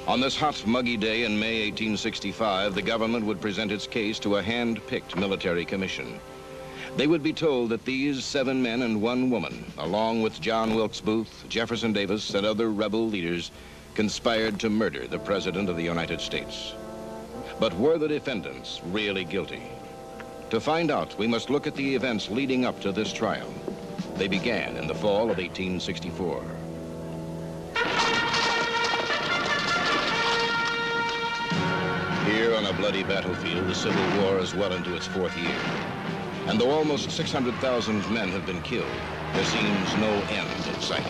On this hot, muggy day in May 1865, the government would present its case to a hand-picked military commission. They would be told that these 7 men and 1 woman, along with John Wilkes Booth, Jefferson Davis, and other rebel leaders, conspired to murder the President of the United States. But were the defendants really guilty? To find out, we must look at the events leading up to this trial. They began in the fall of 1864. Here on a bloody battlefield, the Civil War is well into its 4th year. And though almost 600,000 men have been killed, there seems no end in sight.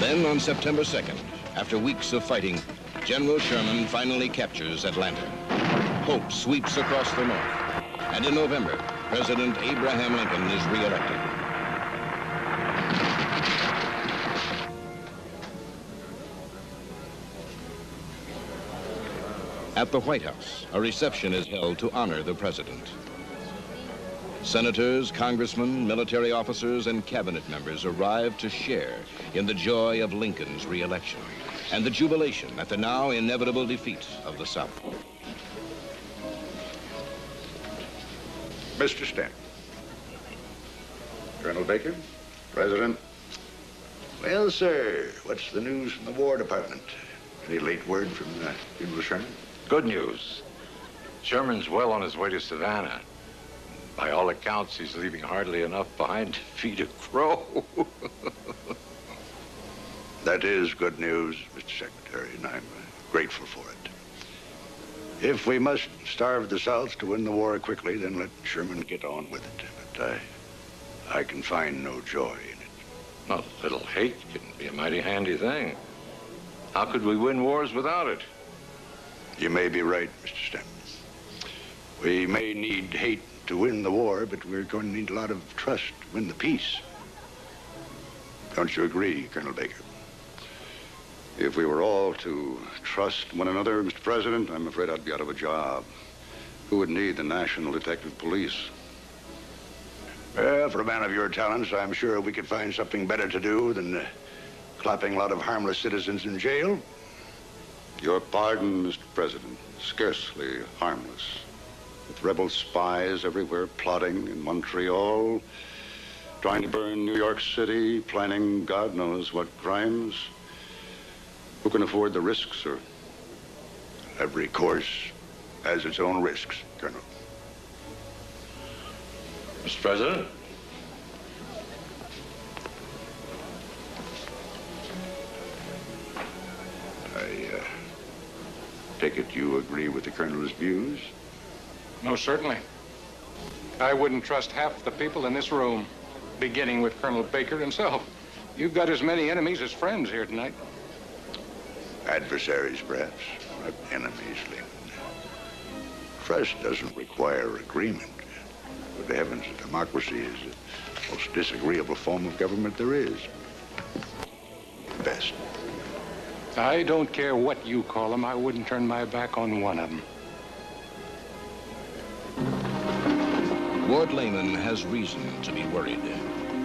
Then on September 2nd, after weeks of fighting, General Sherman finally captures Atlanta. Hope sweeps across the North. And in November, President Abraham Lincoln is re-elected. At the White House, a reception is held to honor the president. Senators, congressmen, military officers, and cabinet members arrive to share in the joy of Lincoln's re-election and the jubilation at the now inevitable defeat of the South. Mr. Stanton. Colonel Baker, President. Well, sir, what's the news from the War Department? Any late word from General Sherman? Good news. Sherman's well on his way to Savannah. By all accounts, he's leaving hardly enough behind to feed a crow. That is good news, Mr. Secretary, and I'm grateful for it. If we must starve the South to win the war quickly, then let Sherman get on with it. But I can find no joy in it. Well, a little hate can be a mighty handy thing. How could we win wars without it? You may be right, Mr. Stanton. We may need hate to win the war, but we're going to need a lot of trust to win the peace. Don't you agree, Colonel Baker? If we were all to trust one another, Mr. President, I'm afraid I'd be out of a job. Who would need the National Detective Police? Well, for a man of your talents, I'm sure we could find something better to do than clapping a lot of harmless citizens in jail. Your pardon, Mr. President, scarcely harmless. With rebel spies everywhere plotting in Montreal, trying to burn New York City, planning God knows what crimes. Who can afford the risks, sir? Every course has its own risks, Colonel. Mr. President? I take it you agree with the Colonel's views? Most certainly. I wouldn't trust half the people in this room, beginning with Colonel Baker himself. You've got as many enemies as friends here tonight. Adversaries, perhaps, not enemies, Lincoln. Trust doesn't require agreement. Good heavens, a democracy is the most disagreeable form of government there is. Best. I don't care what you call them. I wouldn't turn my back on one of them. Ward Layman has reason to be worried.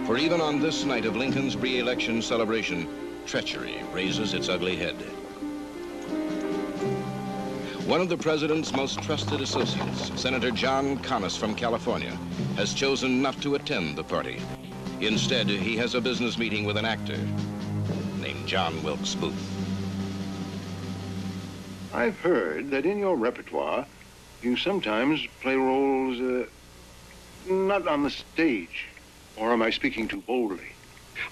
For even on this night of Lincoln's re-election celebration, treachery raises its ugly head. One of the president's most trusted associates, Senator John Conness from California, has chosen not to attend the party. Instead, he has a business meeting with an actor named John Wilkes Booth. I've heard that in your repertoire, you sometimes play roles, not on the stage. Or am I speaking too boldly?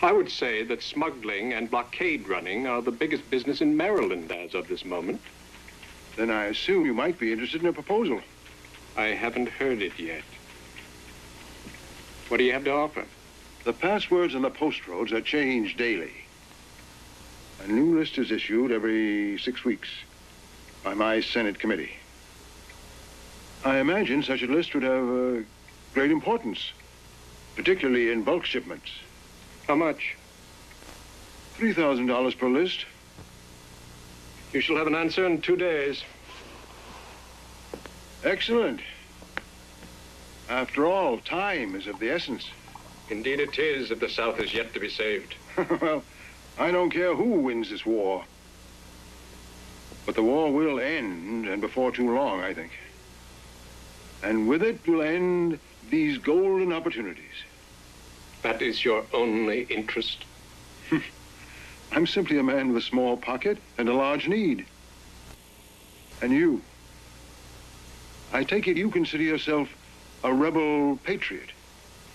I would say that smuggling and blockade running are the biggest business in Maryland as of this moment. Then I assume you might be interested in a proposal. I haven't heard it yet. What do you have to offer? The passwords on the post roads are changed daily. A new list is issued every 6 weeks by my Senate committee. I imagine such a list would have great importance, particularly in bulk shipments. How much? $3,000 per list. You shall have an answer in 2 days. Excellent. After all, time is of the essence. Indeed it is, if the South is yet to be saved. Well, I don't care who wins this war. But the war will end, and before too long, I think. And with it will end these golden opportunities. That is your only interest? I'm simply a man with a small pocket and a large need. And you? I take it you consider yourself a rebel patriot.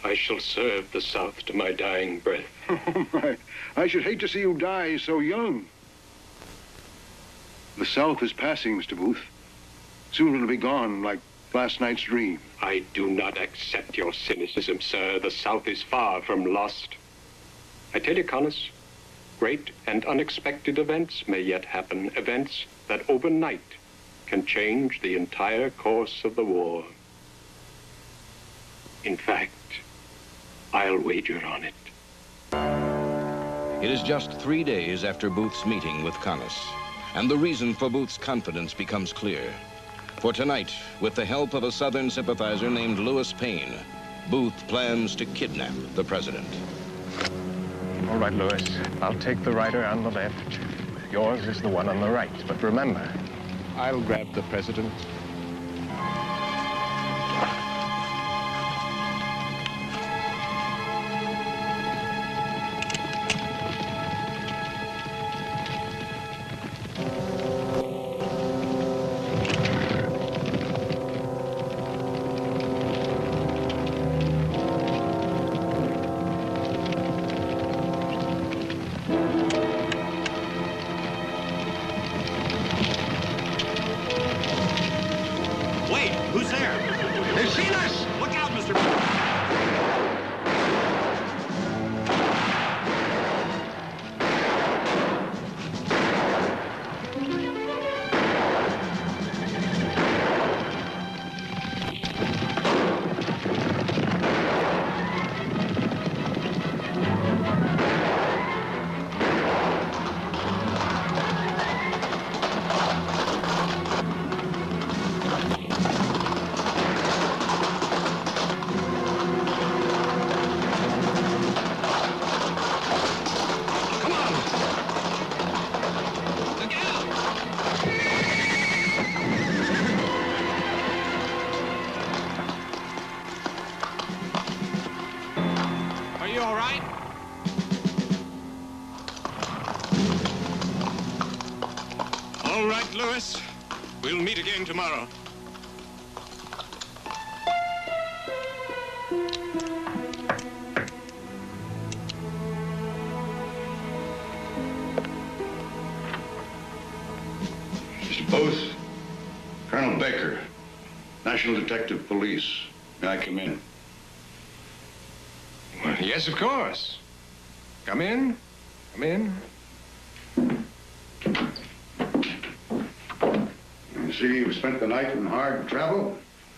I shall serve the South to my dying breath. Oh, my. I should hate to see you die so young. The South is passing, Mr. Booth. Soon it'll be gone, like last night's dream. I do not accept your cynicism, sir. The South is far from lost. I tell you, Connors, great and unexpected events may yet happen, events that overnight can change the entire course of the war. In fact, I'll wager on it. It is just 3 days after Booth's meeting with Connors, and the reason for Booth's confidence becomes clear. For tonight, with the help of a Southern sympathizer named Lewis Payne, Booth plans to kidnap the president. All right, Lewis. I'll take the rider on the left. Yours is the one on the right. But remember, I'll grab the president. Lewis, we'll meet again tomorrow. Mr. Booth, Colonel Baker, National Detective Police. May I come in? Well, yes, of course. Come in. Come in. You see, you've spent the night in hard travel?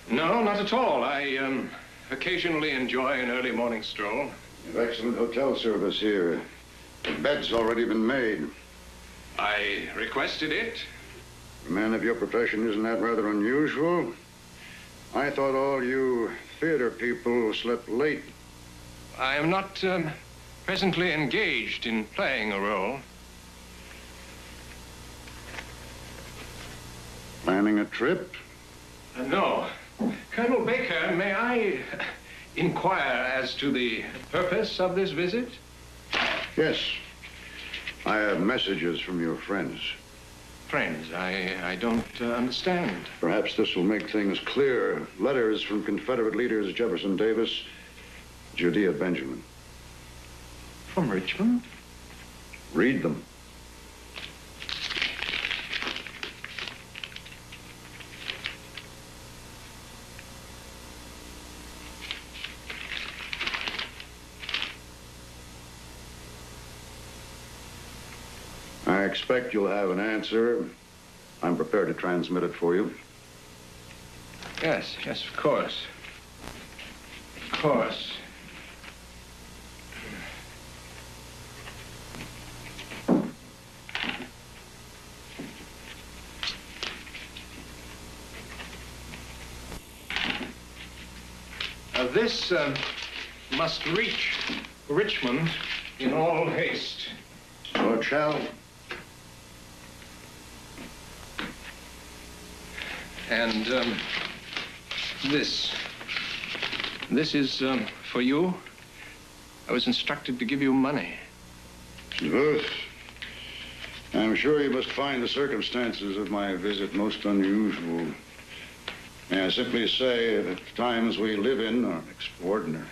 No, not at all. I occasionally enjoy an early morning stroll. You have excellent hotel service here. The bed's already been made. I requested it. For a man of your profession, isn't that rather unusual? I thought all you theater people slept late. I am not presently engaged in playing a role. Planning a trip? No. Colonel Baker, may I inquire as to the purpose of this visit? Yes. I have messages from your friends. Friends, I don't understand. Perhaps this will make things clear. Letters from Confederate leaders Jefferson Davis, Judea Benjamin. From Richmond? Read them. I expect you'll have an answer. I'm prepared to transmit it for you. Yes, yes, of course. Of course. This must reach Richmond in all haste. So it shall. And this is for you. I was instructed to give you money. Mr. Booth, I'm sure you must find the circumstances of my visit most unusual. May I simply say that the times we live in are extraordinary,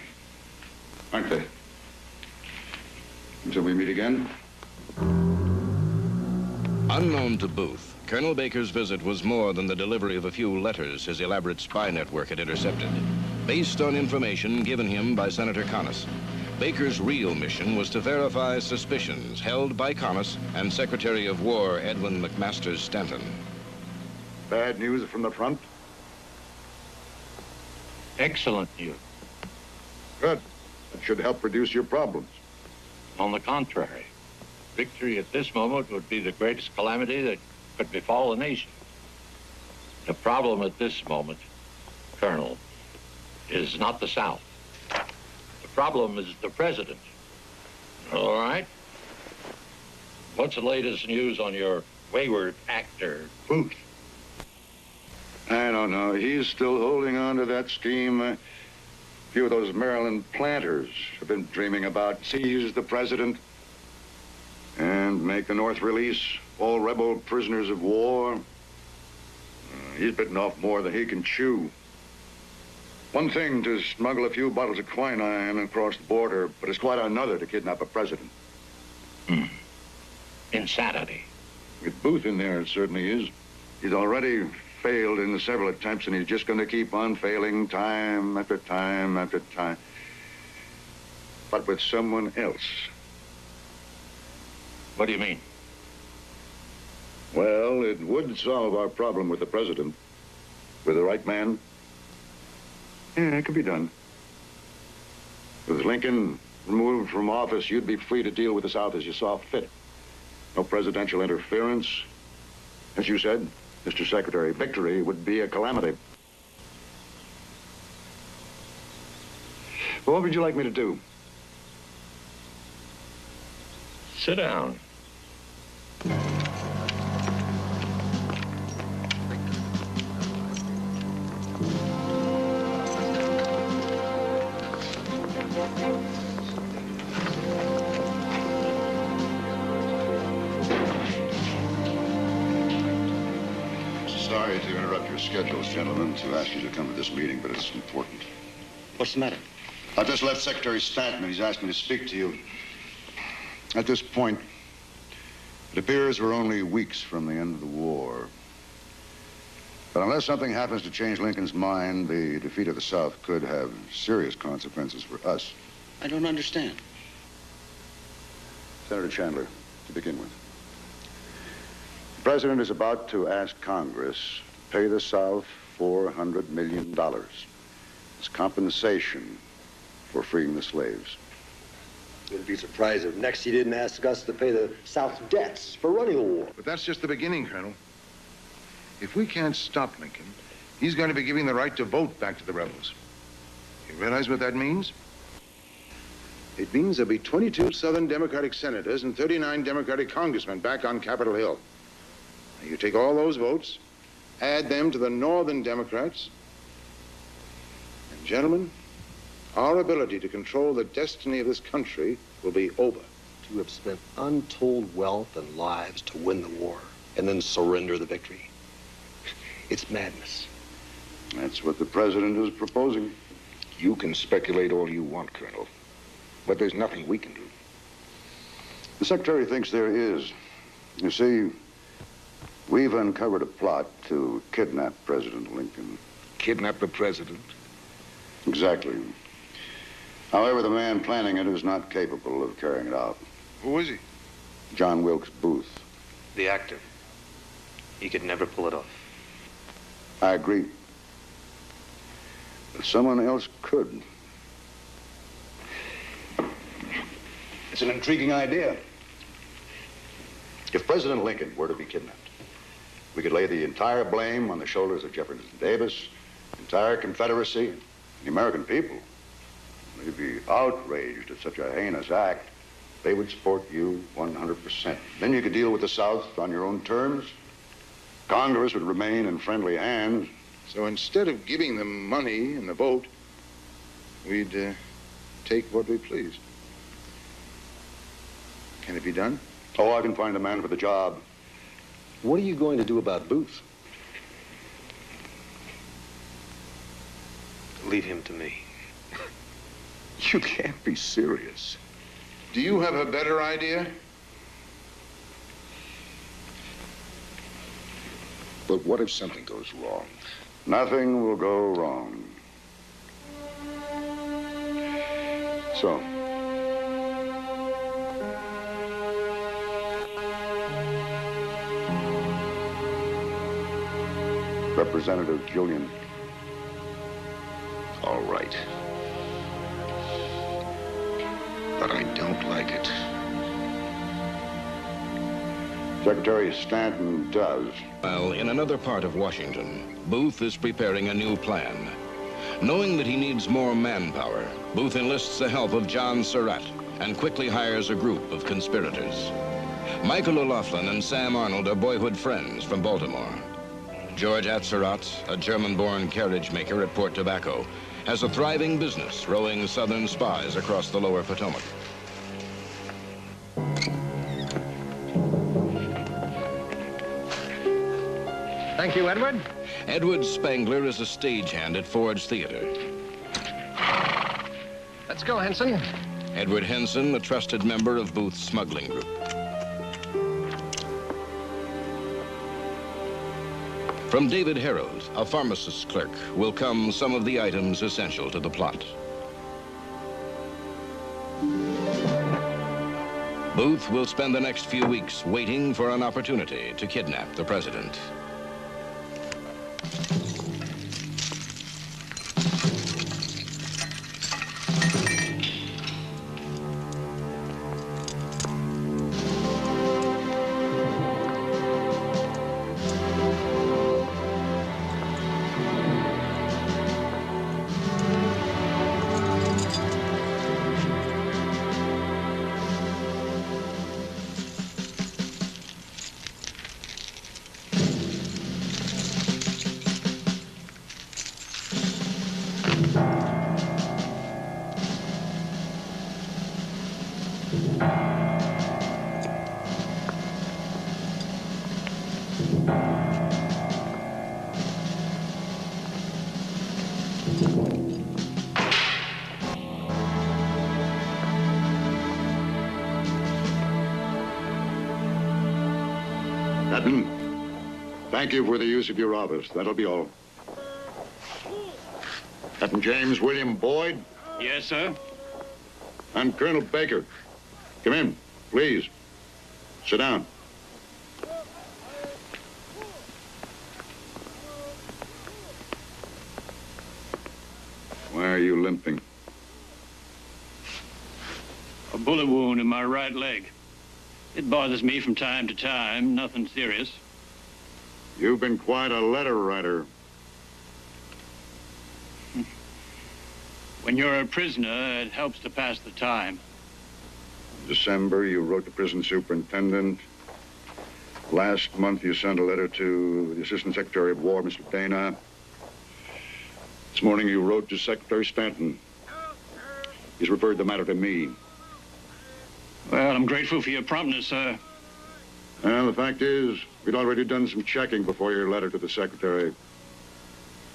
aren't they? Until we meet again. Unknown to Booth, Colonel Baker's visit was more than the delivery of a few letters his elaborate spy network had intercepted. Based on information given him by Senator Conness, Baker's real mission was to verify suspicions held by Conness and Secretary of War Edwin McMasters Stanton. Bad news from the front? Excellent news. Good. That should help reduce your problems. On the contrary, victory at this moment would be the greatest calamity that could befall a nation. The problem at this moment, Colonel, is not the South. The problem is the President. All right? What's the latest news on your wayward actor, Booth? I don't know. He's still holding on to that scheme. A few of those Maryland planters have been dreaming about seize the president and make the North release all rebel prisoners of war. He's bitten off more than he can chew. One thing to smuggle a few bottles of quinine across the border, but it's quite another to kidnap a president. Insanity. With Booth in there, it certainly is. He's already failed in the several attempts, and he's just going to keep on failing time after time after time. But with someone else. What do you mean? Well, it would solve our problem with the president. With the right man. Yeah, it could be done. With Lincoln removed from office, you'd be free to deal with the South as you saw fit. No presidential interference. As you said, Mr. Secretary, victory would be a calamity. Well, what would you like me to do? Sit down. Sorry to interrupt your schedules, gentlemen, to ask you to come to this meeting, but it's important. What's the matter? I just left Secretary Stanton, and he's asked me to speak to you. At this point, it appears we're only weeks from the end of the war. But unless something happens to change Lincoln's mind, the defeat of the South could have serious consequences for us. I don't understand. Senator Chandler, to begin with. The President is about to ask Congress to pay the South $400 million as compensation for freeing the slaves. Wouldn't be surprised if next he didn't ask us to pay the South's debts for running a war. But that's just the beginning, Colonel. If we can't stop Lincoln, he's going to be giving the right to vote back to the rebels. You realize what that means? It means there'll be 22 Southern Democratic senators and 39 Democratic congressmen back on Capitol Hill. Now, you take all those votes, add them to the Northern Democrats, and gentlemen, our ability to control the destiny of this country will be over. To have spent untold wealth and lives to win the war and then surrender the victory. It's madness. That's what the President is proposing. You can speculate all you want, Colonel, but there's nothing we can do. The Secretary thinks there is. You see, we've uncovered a plot to kidnap President Lincoln. Kidnap the president? Exactly. However, the man planning it is not capable of carrying it out. Who is he? John Wilkes Booth. The actor. He could never pull it off. I agree. But someone else could. It's an intriguing idea. If President Lincoln were to be kidnapped, we could lay the entire blame on the shoulders of Jefferson Davis, the entire Confederacy, and the American people. They'd be outraged at such a heinous act. They would support you 100%. Then you could deal with the South on your own terms. Congress would remain in friendly hands. So instead of giving them money and the vote, we'd take what we pleased. Can it be done? Oh, I can find a man for the job. What are you going to do about Booth? Leave him to me. You can't be serious. Do you have a better idea? But what if something goes wrong? Nothing will go wrong. So, Representative Julian. All right. But I don't like it. Secretary Stanton does. Well, in another part of Washington, Booth is preparing a new plan. Knowing that he needs more manpower, Booth enlists the help of John Surratt and quickly hires a group of conspirators. Michael O'Loughlin and Sam Arnold are boyhood friends from Baltimore. George Atzerodt, a German-born carriage maker at Port Tobacco, has a thriving business rowing Southern spies across the lower Potomac. Thank you, Edward. Edward Spangler is a stagehand at Ford's Theater. Let's go, Henson. Edward Henson, a trusted member of Booth's smuggling group. From David Harrold, a pharmacist's clerk, will come some of the items essential to the plot. Booth will spend the next few weeks waiting for an opportunity to kidnap the president. Captain, thank you for the use of your office. That'll be all. Captain James William Boyd. Yes, sir. I'm Colonel Baker. Come in, please. Sit down. Why are you limping? A bullet wound in my right leg. It bothers me from time to time, nothing serious. You've been quite a letter writer. When you're a prisoner, it helps to pass the time. In December, you wrote the prison superintendent. Last month, you sent a letter to the Assistant Secretary of War, Mr. Dana. This morning, you wrote to Secretary Stanton. He's referred the matter to me. Well, I'm grateful for your promptness, sir. Well, the fact is, we'd already done some checking before your letter to the Secretary.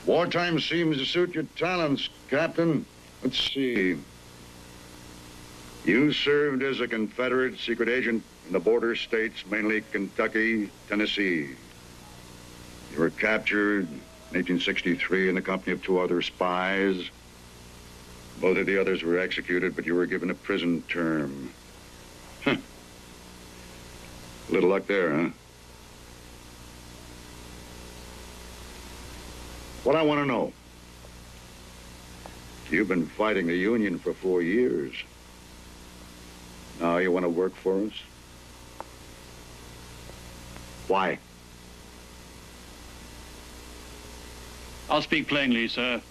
Wartime seems to suit your talents, Captain. Let's see. You served as a Confederate secret agent in the border states, mainly Kentucky, Tennessee. You were captured in 1863 in the company of 2 other spies. Both of the others were executed, but you were given a prison term. Huh. Little luck there, huh? What I want to know, you've been fighting the Union for 4 years. Now you want to work for us? Why? I'll speak plainly, sir.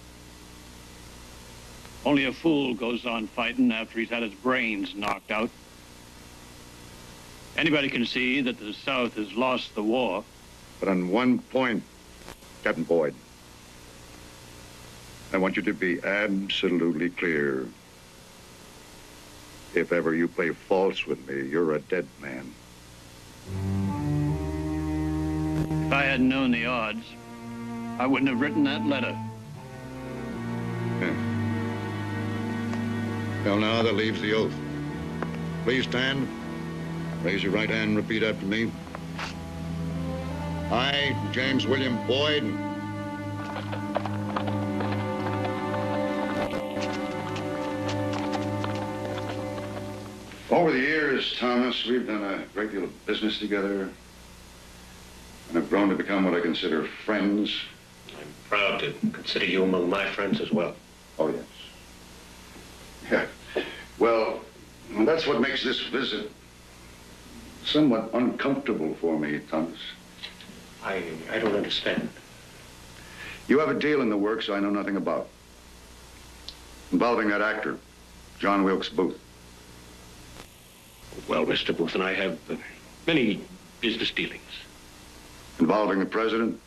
Only a fool goes on fighting after he's had his brains knocked out. Anybody can see that the South has lost the war. But on one point, Captain Boyd, I want you to be absolutely clear. If ever you play false with me, you're a dead man. If I hadn't known the odds, I wouldn't have written that letter. Yeah. Well, now that leaves the oath. Please stand. Raise your right hand and repeat after me. I, James William Boyd. Over the years, Thomas, we've done a great deal of business together and have grown to become what I consider friends. I'm proud to consider you among my friends as well. Oh, yes. Yeah. Well, that's what makes this visit somewhat uncomfortable for me, Thomas. I don't understand. You have a deal in the works I know nothing about, involving that actor, John Wilkes Booth. Well, Mr. Booth and I have many business dealings. Involving the president?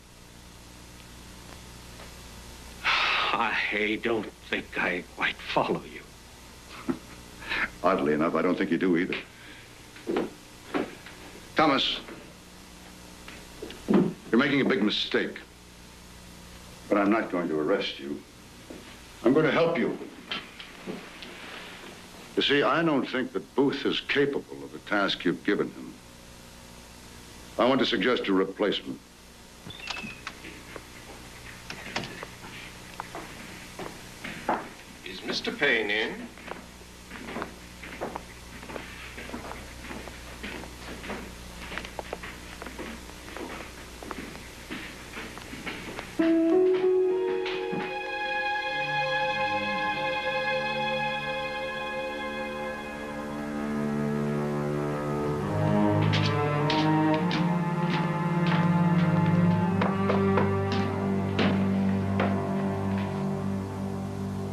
I don't think I quite follow you. Oddly enough, I don't think you do either. Thomas, you're making a big mistake. But I'm not going to arrest you. I'm going to help you. You see, I don't think that Booth is capable of the task you've given him. I want to suggest a replacement. Is Mr. Payne in?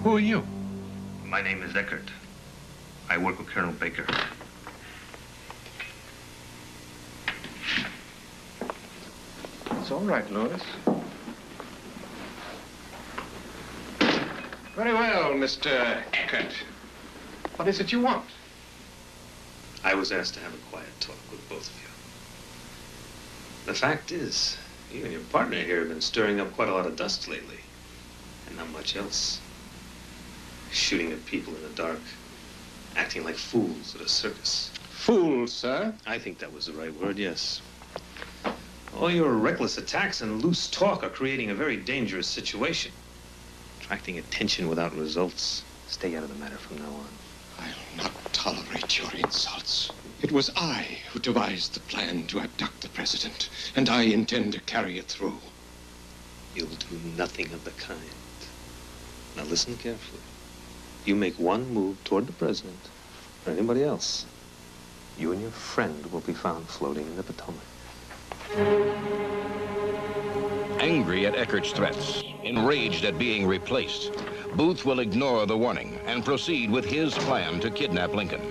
Who are you? My name is Eckert. I work with Colonel Baker. It's all right, Lewis. Very well, Mr. Eckert. What is it you want? I was asked to have a quiet talk with both of you. The fact is, you and your partner here have been stirring up quite a lot of dust lately. And not much else. Shooting at people in the dark. Acting like fools at a circus. Fools, sir? I think that was the right word, yes. All your reckless attacks and loose talk are creating a very dangerous situation. Attracting attention without results. Stay out of the matter from now on. I'll not tolerate your insults. It was I who devised the plan to abduct the president, and I intend to carry it through. You'll do nothing of the kind. Now listen carefully. You make one move toward the president or anybody else, you and your friend will be found floating in the Potomac. Angry at Eckert's threats, enraged at being replaced, Booth will ignore the warning and proceed with his plan to kidnap Lincoln.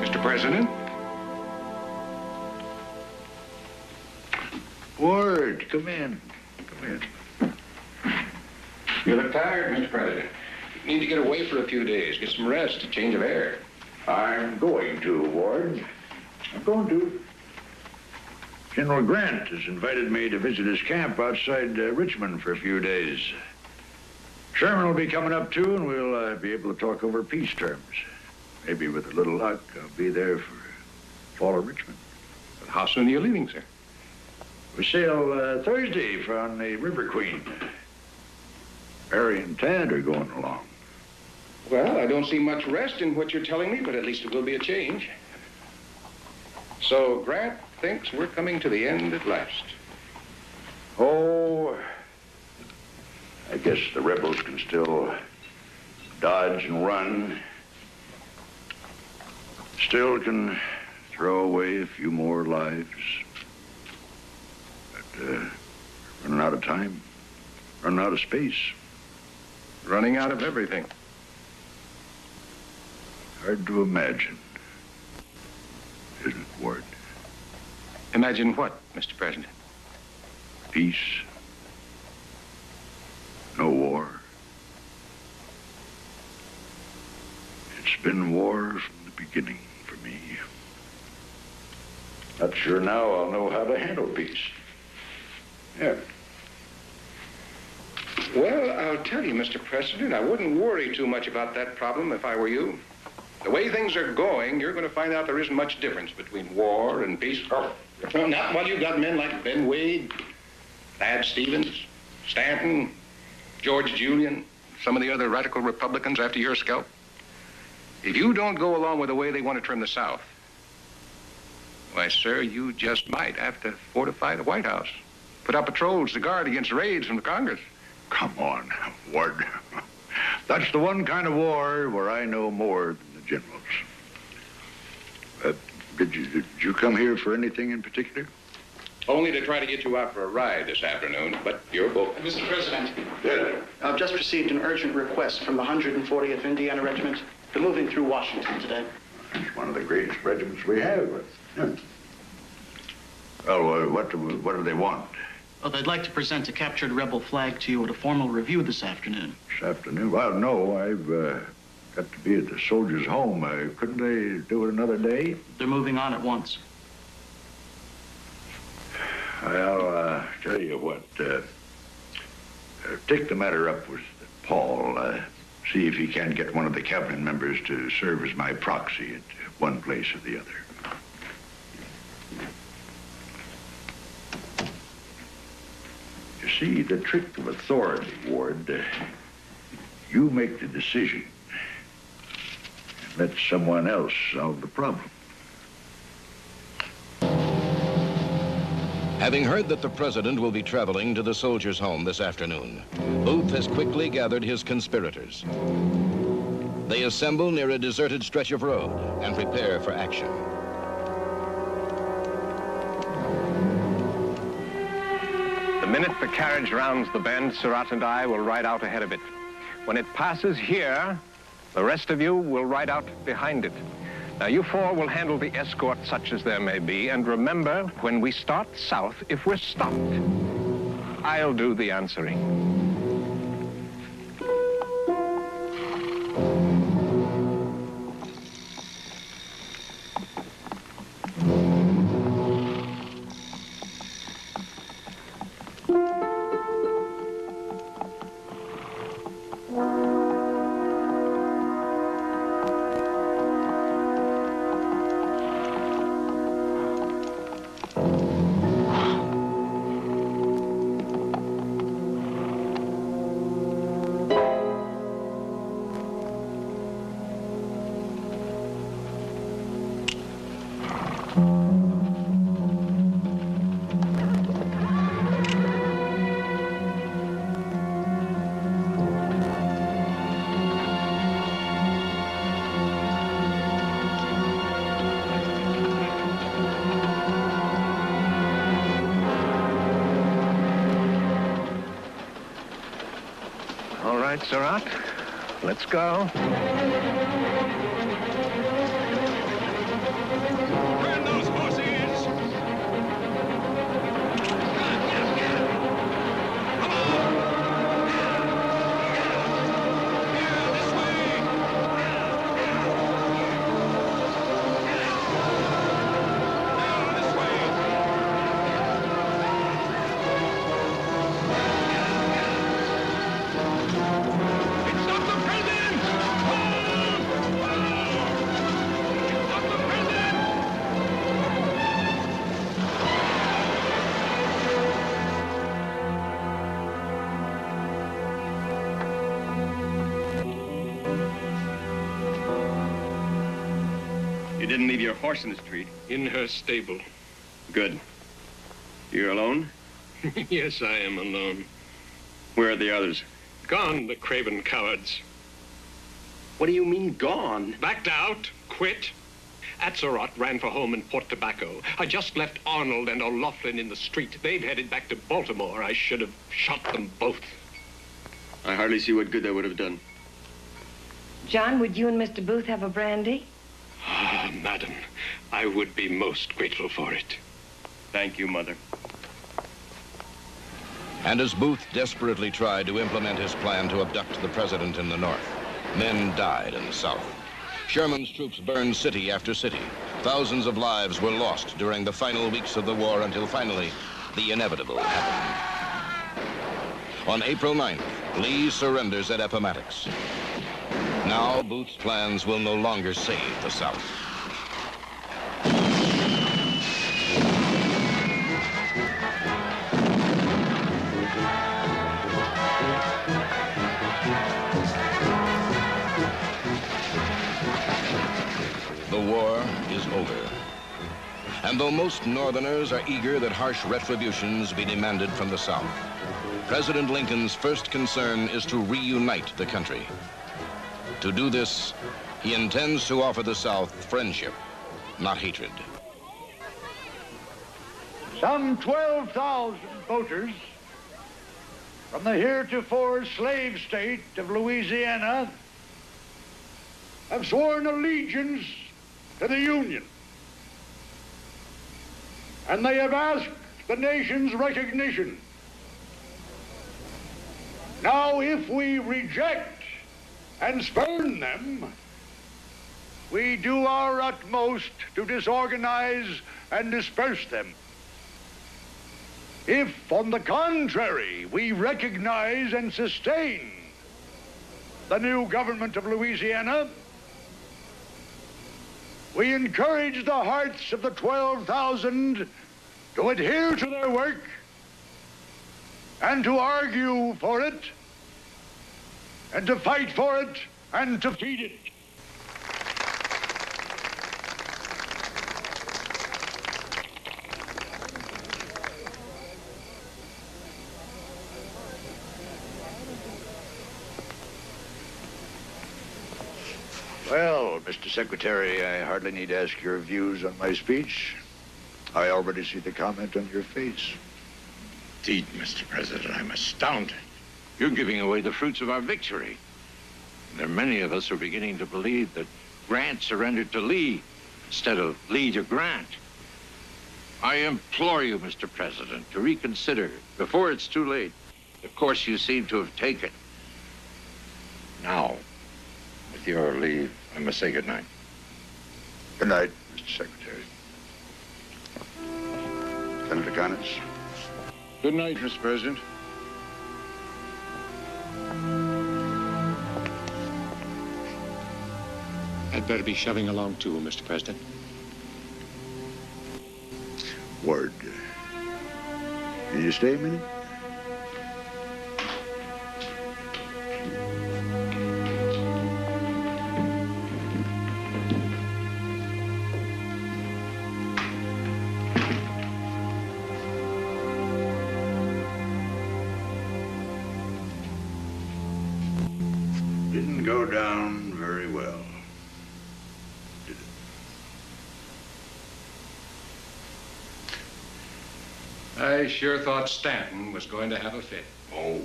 Mr. President? Ward, come in. Come in. You look tired, Mr. President. You need to get away for a few days, get some rest, a change of air. I'm going to, Ward. I'm going to. General Grant has invited me to visit his camp outside Richmond for a few days. Sherman will be coming up, too, and we'll be able to talk over peace terms. Maybe with a little luck, I'll be there for fall of Richmond. But how soon are you leaving, sir? We sail Thursday from the River Queen. Harry and Tad are going along. Well, I don't see much rest in what you're telling me, but at least it will be a change. So Grant thinks we're coming to the end at last. Oh, I guess the rebels can still dodge and run. Still can throw away a few more lives. But running out of time. Run out of space. Running out of everything. Hard to imagine, isn't it, Ward? Imagine what, Mr. President? Peace. No war. It's been war from the beginning for me. Not sure now I'll know how to handle peace. Yeah. Well, I'll tell you, Mr. President, I wouldn't worry too much about that problem if I were you. The way things are going, you're going to find out there isn't much difference between war and peace. Oh, not while you've got men like Ben Wade, Thad Stevens, Stanton, George Julian, some of the other radical Republicans after your scalp. If you don't go along with the way they want to trim the South, why, sir, you just might have to fortify the White House. Put out patrols to guard against raids from the Congress. Come on, Ward. That's the one kind of war where I know more than the generals. Did you come here for anything in particular? Only to try to get you out for a ride this afternoon, but you're both. Mr. President. Yeah. I've just received an urgent request from the 140th Indiana Regiment. They're moving through Washington today. It's one of the greatest regiments we have. Yeah. Well, what do they want? Oh, they'd like to present a captured rebel flag to you at a formal review this afternoon. This afternoon? Well, no, I've got to be at the soldiers' home. Couldn't they do it another day? They're moving on at once. I'll tell you what. Take the matter up with Paul. See if he can get one of the cabinet members to serve as my proxy at one place or the other. You see, the trick of authority, Ward, you make the decision and let someone else solve the problem. Having heard that the president will be traveling to the soldiers' home this afternoon, Booth has quickly gathered his conspirators. They assemble near a deserted stretch of road and prepare for action. The minute the carriage rounds the bend, Surratt and I will ride out ahead of it. When it passes here, the rest of you will ride out behind it. Now, you four will handle the escort, such as there may be, and remember, when we start south, if we're stopped, I'll do the answering. All right, Surratt, let's go. Burn those horses! You didn't leave your horse in the street? In her stable. Good. You're alone? Yes, I am alone. Where are the others? Gone, the craven cowards. What do you mean, gone? Backed out, quit. Atzerodt ran for home in Port Tobacco. I just left Arnold and O'Loughlin in the street. They've headed back to Baltimore. I should have shot them both. I hardly see what good that would have done. John, would you and Mr. Booth have a brandy? Ah, madam, I would be most grateful for it. Thank you, Mother. And as Booth desperately tried to implement his plan to abduct the president in the North, men died in the South. Sherman's troops burned city after city. Thousands of lives were lost during the final weeks of the war until finally the inevitable happened. On April 9th, Lee surrenders at Appomattox. Now Booth's plans will no longer save the South. The war is over. And though most Northerners are eager that harsh retributions be demanded from the South, President Lincoln's first concern is to reunite the country. To do this, he intends to offer the South friendship, not hatred. Some 12,000 voters from the heretofore slave state of Louisiana have sworn allegiance to the Union. And they have asked the nation's recognition. Now, if we reject and spurn them, we do our utmost to disorganize and disperse them. If, on the contrary, we recognize and sustain the new government of Louisiana, we encourage the hearts of the 12,000 to adhere to their work and to argue for it and to fight for it and to feed it. Well, Mr. Secretary, I hardly need to ask your views on my speech. I already see the comment on your face. Indeed, Mr. President, I'm astounded. You're giving away the fruits of our victory. There are many of us who are beginning to believe that Grant surrendered to Lee instead of Lee to Grant. I implore you, Mr. President, to reconsider before it's too late the course you seem to have taken. Now, with your leave, I must say good night. Good night, Mr. Secretary. Senator Connors. Good night, Mr. President. I'd better be shoving along too, Mr. President. Ward, can you stay a minute? Didn't go down very well, did it? I sure thought Stanton was going to have a fit. Oh,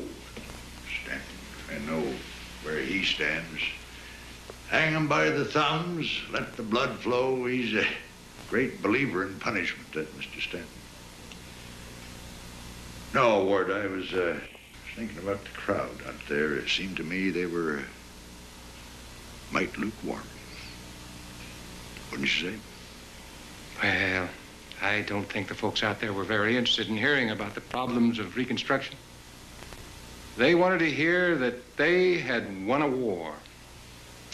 Stanton. I know where he stands. Hang him by the thumbs, let the blood flow. He's a great believer in punishment, that Mr. Stanton. No, Ward, I was thinking about the crowd out there. It seemed to me they were might lukewarm. Wouldn't you say? Well, I don't think the folks out there were very interested in hearing about the problems of Reconstruction. They wanted to hear that they had won a war,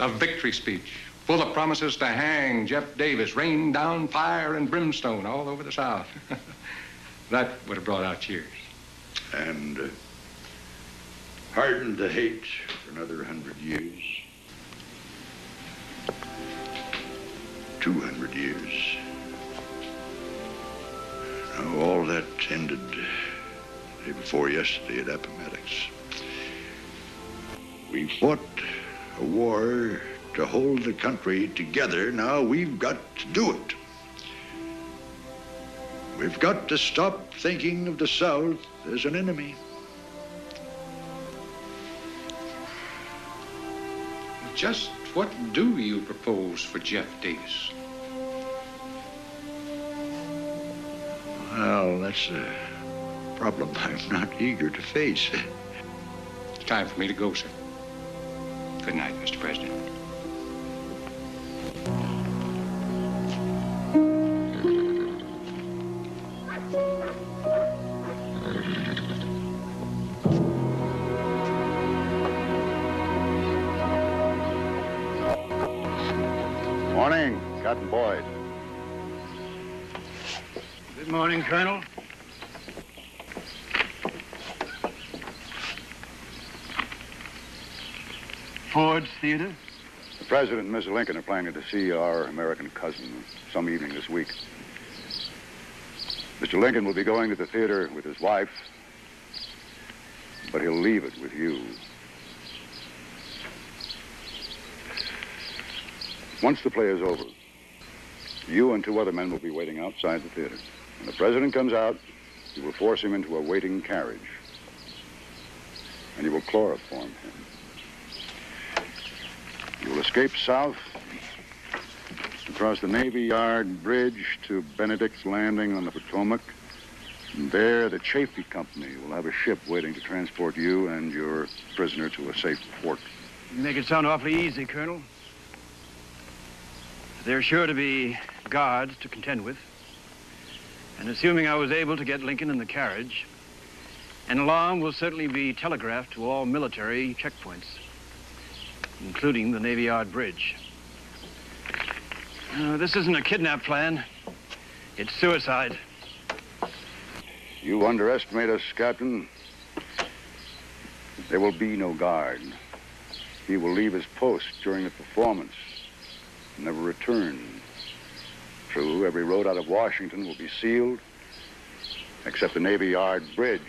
a victory speech full of promises to hang Jeff Davis, rain down fire and brimstone all over the South. That would have brought out cheers. And hardened the hate for another 100 years. 200 years. Now, all that ended the day before yesterday at Appomattox. We fought a war to hold the country together. Now we've got to do it. We've got to stop thinking of the South as an enemy. Just what do you propose for Jeff Davis? Well, that's a problem I'm not eager to face. It's time for me to go, sir. Good night, Mr. President. Morning, Captain Boyd. Good morning, Colonel. Ford's Theater? The President and Mr. Lincoln are planning to see our American cousin some evening this week. Mr. Lincoln will be going to the theater with his wife, but he'll leave it with you. Once the play is over, you and 2 other men will be waiting outside the theater. When the President comes out, you will force him into a waiting carriage, and you will chloroform him. You will escape south, across the Navy Yard Bridge to Benedict's Landing on the Potomac. And there, the Chafee Company will have a ship waiting to transport you and your prisoner to a safe port. You make it sound awfully easy, Colonel. There's sure to be guards to contend with. And assuming I was able to get Lincoln in the carriage, an alarm will certainly be telegraphed to all military checkpoints, including the Navy Yard Bridge. This isn't a kidnap plan. It's suicide. You underestimate us, Captain. There will be no guard. He will leave his post during the performance and never return. True, every road out of Washington will be sealed, except the Navy Yard Bridge.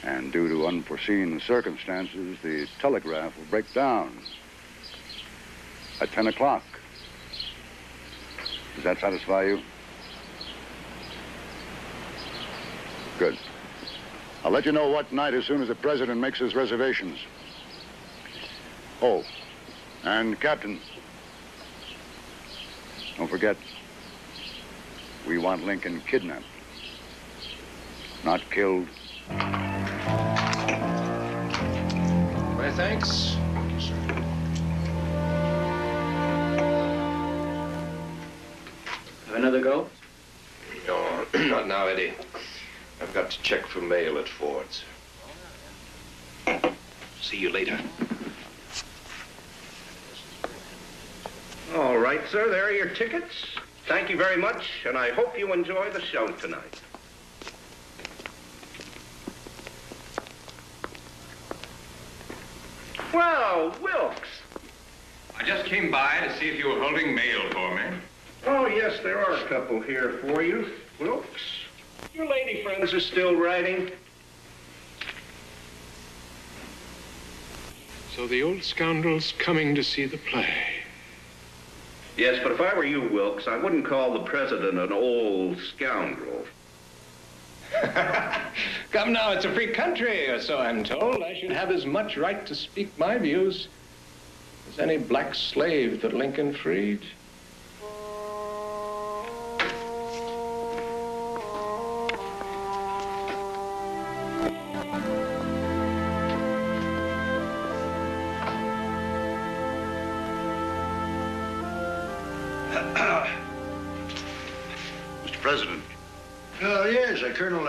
And due to unforeseen circumstances, the telegraph will break down at 10 o'clock. Does that satisfy you? Good. I'll let you know what night as soon as the President makes his reservations. Oh, and Captain, don't forget, we want Lincoln kidnapped, not killed. My thanks. Thank you, sir. Have another go? No, not now, Eddie. I've got to check for mail at Ford's. See you later. All right, sir, there are your tickets. Thank you very much, and I hope you enjoy the show tonight. Well, Wilkes. I just came by to see if you were holding mail for me. Oh, yes, there are a couple here for you, Wilkes. Your lady friends are still writing. So the old scoundrel's coming to see the play. Yes, but if I were you, Wilkes, I wouldn't call the President an old scoundrel. Come now, it's a free country, or so I'm told. I should have as much right to speak my views as any black slave that Lincoln freed. Mr. President. Yes, Colonel,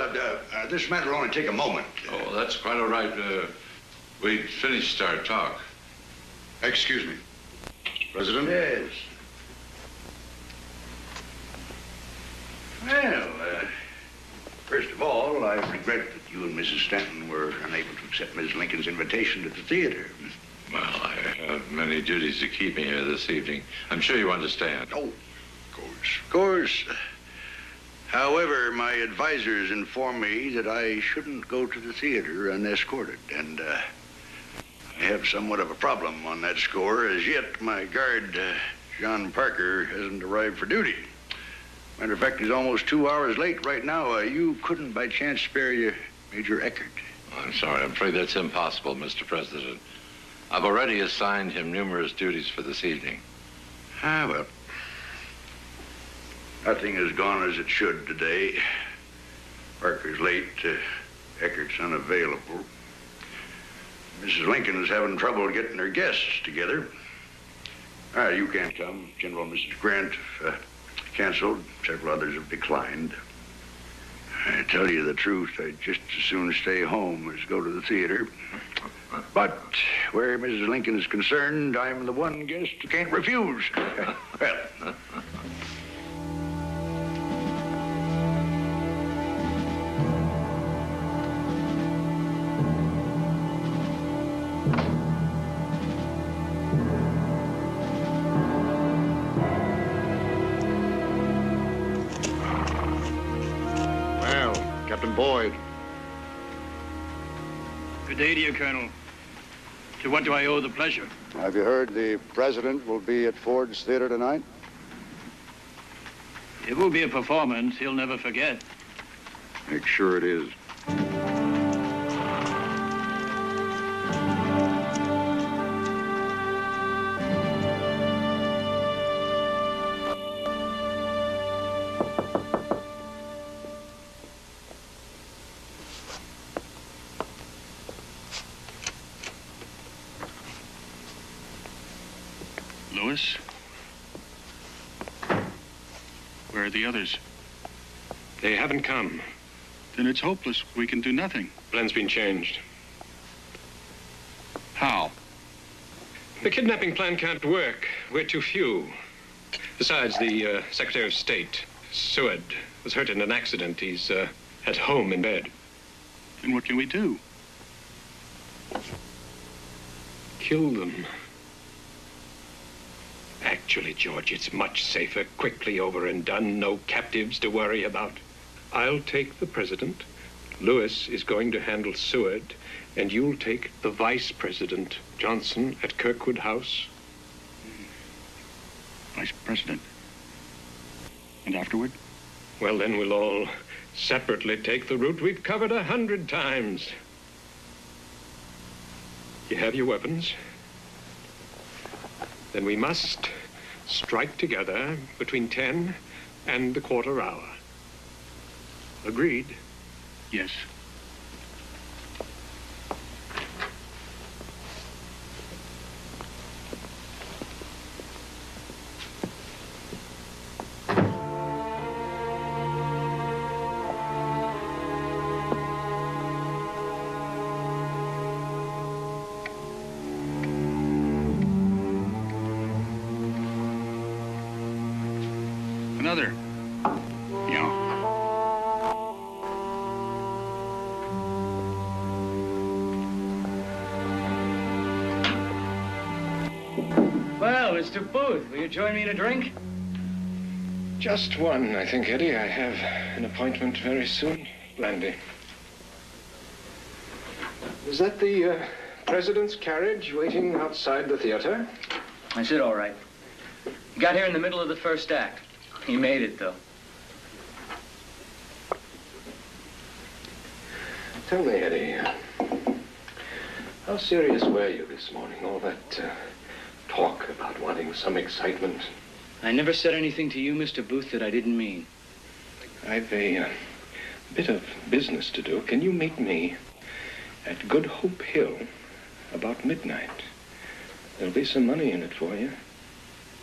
this matter will only take a moment. Oh, that's quite all right. We finished our talk. Excuse me. President? Yes. Well, first of all, I regret that you and Mrs. Stanton were unable to accept Ms. Lincoln's invitation to the theater. Well, I have many duties to keep me here this evening. I'm sure you understand. Oh, of course. However, my advisors inform me that I shouldn't go to the theater unescorted, and I have somewhat of a problem on that score. As yet, my guard, John Parker, hasn't arrived for duty. Matter of fact, he's almost 2 hours late right now. You couldn't by chance spare you Major Eckert? I'm sorry. I'm afraid that's impossible, Mr. President. I've already assigned him numerous duties for this evening. Ah, well. Nothing has gone as it should today. Parker's late. Eckert's unavailable. Mrs. Lincoln is having trouble getting her guests together. You can't come. General and Mrs. Grant canceled. Several others have declined. I tell you the truth, I'd just as soon stay home as go to the theater. But where Mrs. Lincoln is concerned, I'm the one guest who can't refuse. Well. Captain Boyd. Good day to you, Colonel. To what do I owe the pleasure? Have you heard the president will be at Ford's Theater tonight? It will be a performance he'll never forget. Make sure it is. Lewis? Where are the others? They haven't come. Then it's hopeless. We can do nothing. Plan's been changed. How? The kidnapping plan can't work. We're too few. Besides, the Secretary of State, Seward, was hurt in an accident. He's at home in bed. Then what can we do? Kill them. Actually, George, it's much safer. Quickly over and done. No captives to worry about. I'll take the president. Lewis is going to handle Seward. And you'll take the vice president, Johnson, at Kirkwood House. Vice president? And afterward? Well, then we'll all separately take the route we've covered 100 times. You have your weapons? Then we must strike together between 10 and the quarter hour. Agreed? Yes. Another. Yeah. Well, Mr. Booth, will you join me in a drink? Just one, I think, Eddie. I have an appointment very soon. Blandy. Is that the president's carriage waiting outside the theater? I said all right. He got here in the middle of the first act. He made it, though. Tell me, Eddie, how serious were you this morning? All that talk about wanting some excitement. I never said anything to you, Mr. Booth, that I didn't mean. I've a bit of business to do. Can you meet me at Good Hope Hill about midnight? There'll be some money in it for you.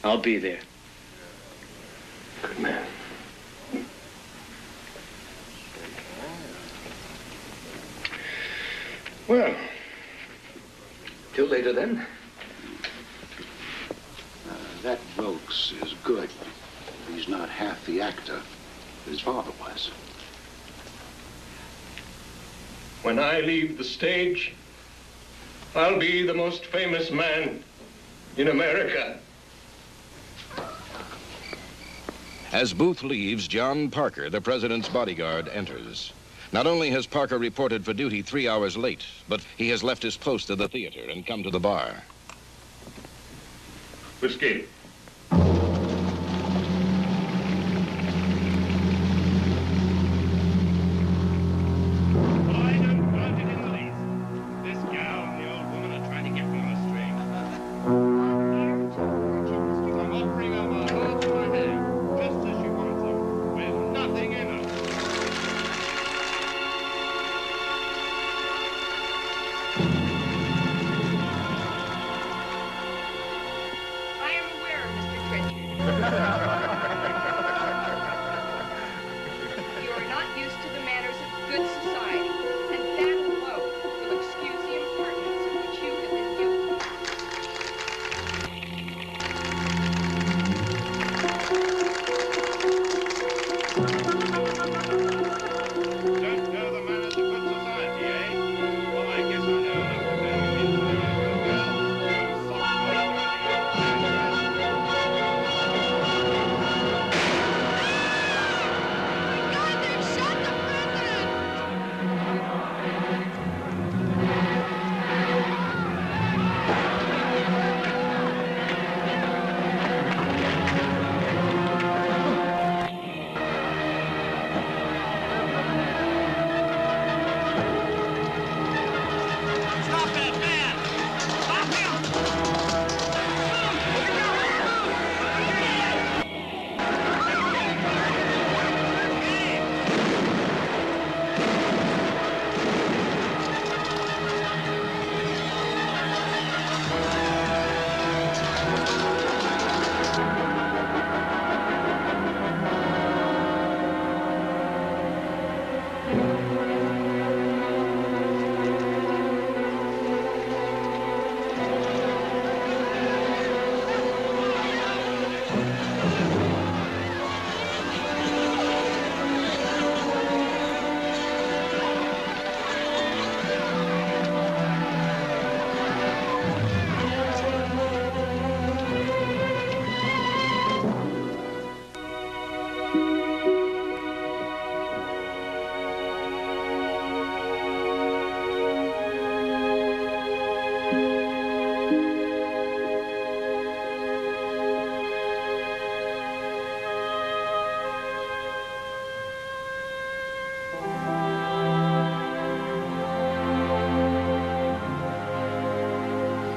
I'll be there. Good man. Well, till later then. That Wilkes is good. He's not half the actor his father was. When I leave the stage, I'll be the most famous man in America. As Booth leaves, John Parker, the president's bodyguard, enters. Not only has Parker reported for duty 3 hours late, but he has left his post at the theater and come to the bar. Whiskey. I don't doubt it in the least. This gal and the old woman are trying to get me on a string.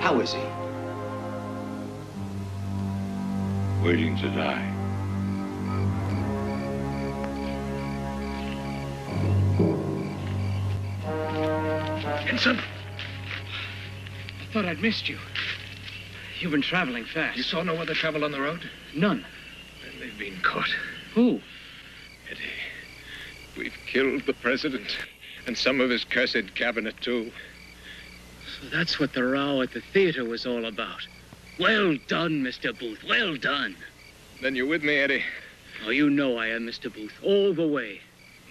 How is he? Waiting to die. Henson! I thought I'd missed you. You've been traveling fast. You saw no other travel on the road? None. Then they've been caught. Who? Eddie, we've killed the president and some of his cursed cabinet, too. So that's what the row at the theater was all about. Well done, Mr. Booth. Well done. Then you're with me, Eddie. Oh, you know I am, Mr. Booth. All the way.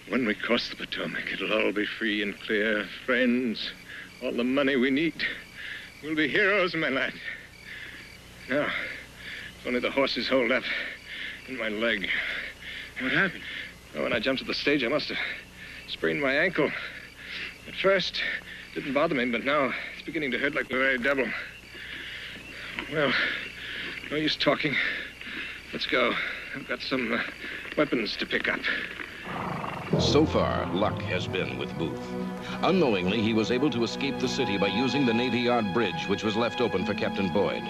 When we cross the Potomac, it'll all be free and clear. Friends, all the money we need. We'll be heroes, my lad. Now, if only the horses hold up and my leg. What happened? Oh, when I jumped to the stage, I must have sprained my ankle. At first, it didn't bother me, but now it's beginning to hurt like the very devil. Well, no use talking. Let's go. I've got some weapons to pick up. So far, luck has been with Booth. Unknowingly, he was able to escape the city by using the Navy Yard bridge, which was left open for Captain Boyd.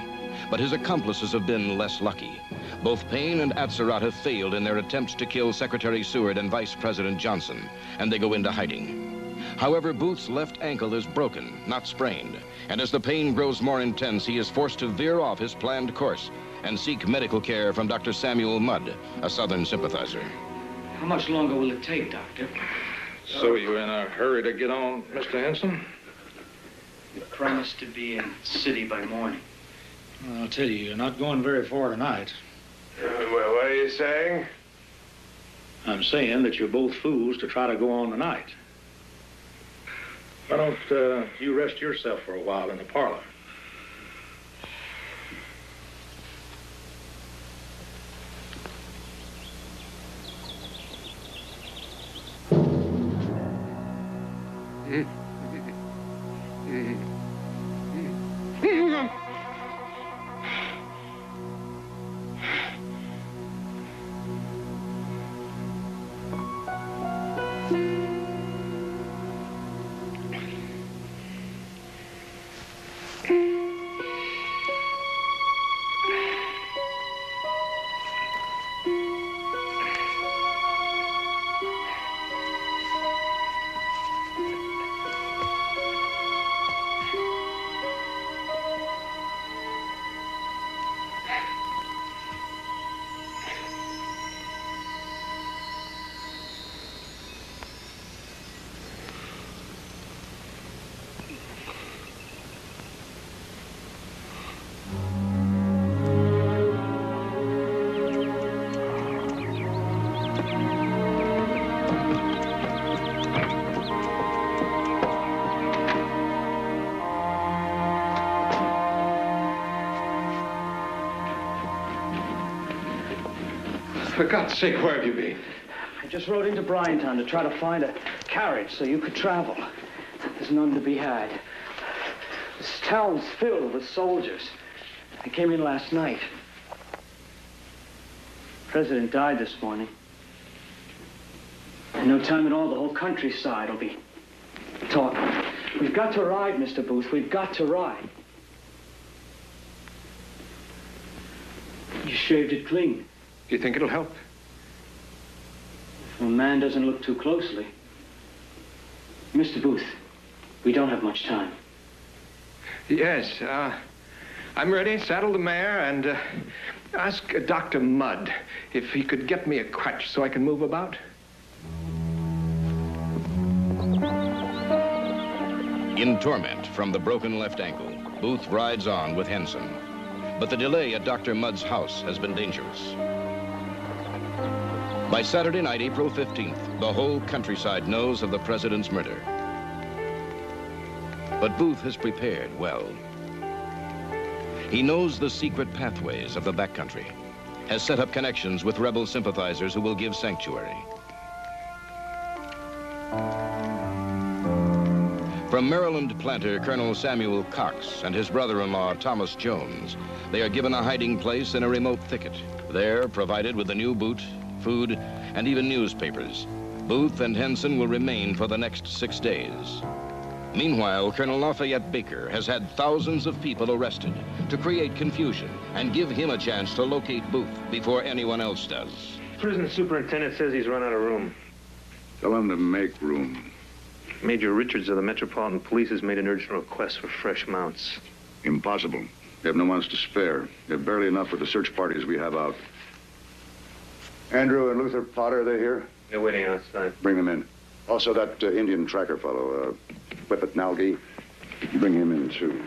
But his accomplices have been less lucky. Both Payne and Atzerodt have failed in their attempts to kill Secretary Seward and Vice President Johnson, and they go into hiding. However, Booth's left ankle is broken, not sprained, and as the pain grows more intense, he is forced to veer off his planned course and seek medical care from Dr. Samuel Mudd, a Southern sympathizer. How much longer will it take, Doctor? So you're in a hurry to get on, Mr. Henson? You promised to be in the city by morning. Well, I'll tell you, you're not going very far tonight. Well, what are you saying? I'm saying that you're both fools to try to go on tonight. Why don't you rest yourself for a while in the parlor? For God's sake, where have you been? I just rode into Bryantown to try to find a carriage so you could travel. There's none to be had. This town's filled with soldiers. I came in last night. The president died this morning. In no time at all, the whole countryside will be talking. We've got to ride, Mr. Booth. We've got to ride. You shaved it clean. Do you think it'll help? If a man doesn't look too closely. Mr. Booth, we don't have much time. Yes, I'm ready. Saddle the mare and ask Dr. Mudd if he could get me a crutch so I can move about. In torment from the broken left ankle, Booth rides on with Henson. But the delay at Dr. Mudd's house has been dangerous. By Saturday night, April 15th, the whole countryside knows of the president's murder. But Booth has prepared well. He knows the secret pathways of the backcountry, has set up connections with rebel sympathizers who will give sanctuary. From Maryland planter Colonel Samuel Cox and his brother-in-law Thomas Jones, they are given a hiding place in a remote thicket. There, provided with a new boot, food, and even newspapers, Booth and Henson will remain for the next 6 days. Meanwhile, Colonel Lafayette Baker has had thousands of people arrested to create confusion and give him a chance to locate Booth before anyone else does. Prison superintendent says he's run out of room. Tell him to make room. Major Richards of the Metropolitan Police has made an urgent request for fresh mounts. Impossible. They have no mounts to spare. They have barely enough for the search parties we have out. Andrew and Luther Potter, are they here? They're waiting outside. Bring them in. Also, that Indian tracker fellow, Whippet Nalgi, bring him in, too.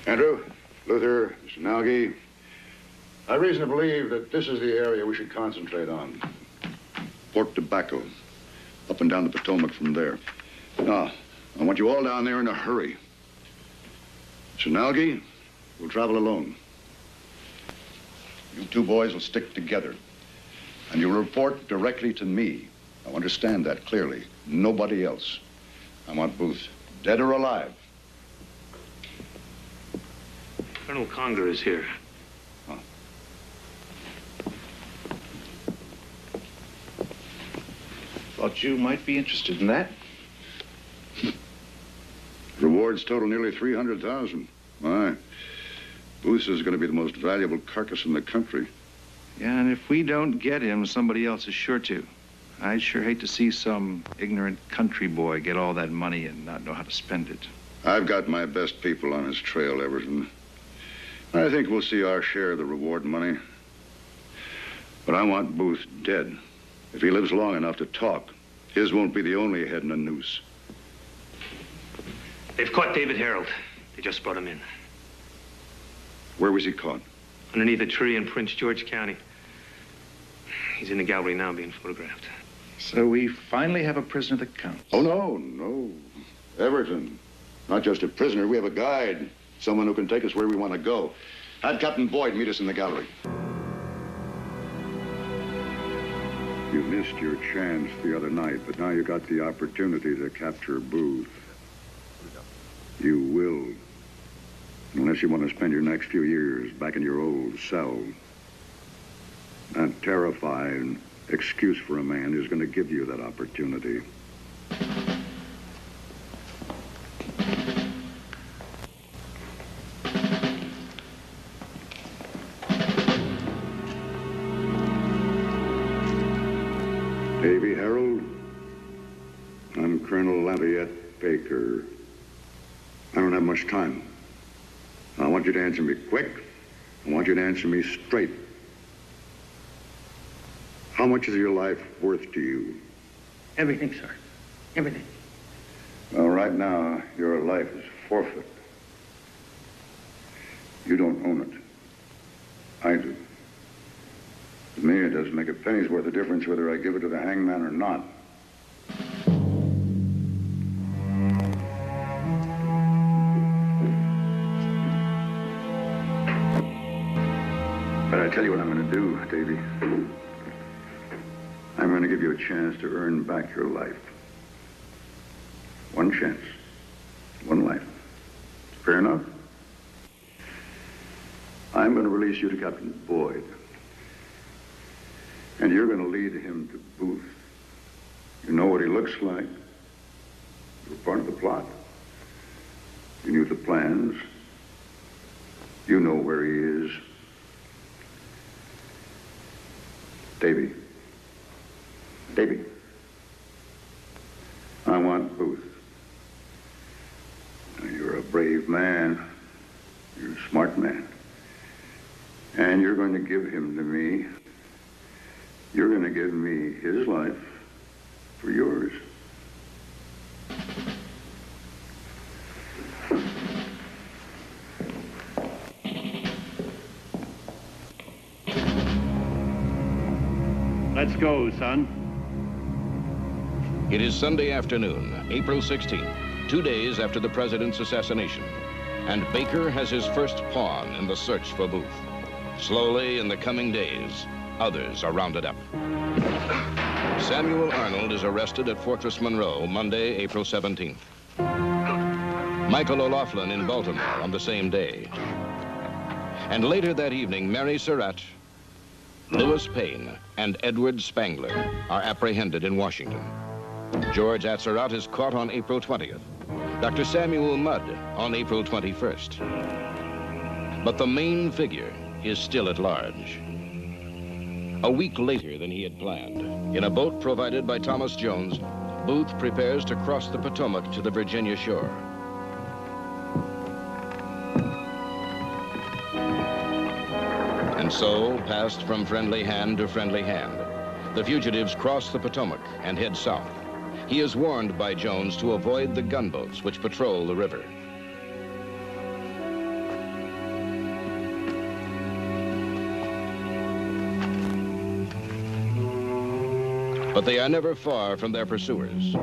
Andrew, Luther, Mr. Nalgi, I have reason to believe that this is the area we should concentrate on. Port Tobacco, up and down the Potomac from there. Now, I want you all down there in a hurry. Mr. Nalgi will travel alone. You two boys will stick together, and you'll report directly to me. Now, understand that clearly. Nobody else. I want Booth, dead or alive. Colonel Conger is here. Huh. Thought you might be interested in that. Rewards total nearly 300,000. My, Booth is going to be the most valuable carcass in the country. Yeah, and if we don't get him, somebody else is sure to. I'd sure hate to see some ignorant country boy get all that money and not know how to spend it. I've got my best people on his trail, Everton. I think we'll see our share of the reward money. But I want Booth dead. If he lives long enough to talk, his won't be the only head in a noose. They've caught David Harold. They just brought him in. Where was he caught? Underneath a tree in Prince George County. He's in the gallery now being photographed. So we finally have a prisoner that counts. Oh, no. Everton. Not just a prisoner, we have a guide. Someone who can take us where we want to go. Have Captain Boyd meet us in the gallery. You missed your chance the other night, but now you got the opportunity to capture Booth. You will. Unless you want to spend your next few years back in your old cell. That terrifying excuse for a man who's going to give you that opportunity. Davy Harold, I'm Colonel Lafayette Baker. I don't have much time. I want you to answer me quick. I want you to answer me straight. How much is your life worth to you? Everything, sir. Everything. Well, right now, your life is forfeit. You don't own it. I do. To me, it doesn't make a penny's worth of difference whether I give it to the hangman or not. But I tell you what I'm going to do, Davy. I'm going to give you a chance to earn back your life. One chance. One life. Fair enough? I'm going to release you to Captain Boyd. And you're going to lead him to Booth. You know what he looks like. You're part of the plot. You knew the plans. You know where he is. Davy. Davy. I want Booth. Now, you're a brave man. You're a smart man. And you're going to give him to me. You're going to give me his life for yours. Let's go, son. It is Sunday afternoon, April 16th, 2 days after the president's assassination, and Baker has his first pawn in the search for Booth. Slowly, in the coming days, others are rounded up. Samuel Arnold is arrested at Fortress Monroe Monday, April 17th. Michael O'Loughlin in Baltimore on the same day. And later that evening, Mary Surratt, Lewis Payne, and Edward Spangler are apprehended in Washington. George Atzerodt is caught on April 20th. Dr. Samuel Mudd on April 21st. But the main figure is still at large. A week later than he had planned, in a boat provided by Thomas Jones, Booth prepares to cross the Potomac to the Virginia shore. And so, passed from friendly hand to friendly hand, the fugitives cross the Potomac and head south. He is warned by Jones to avoid the gunboats which patrol the river. But they are never far from their pursuers.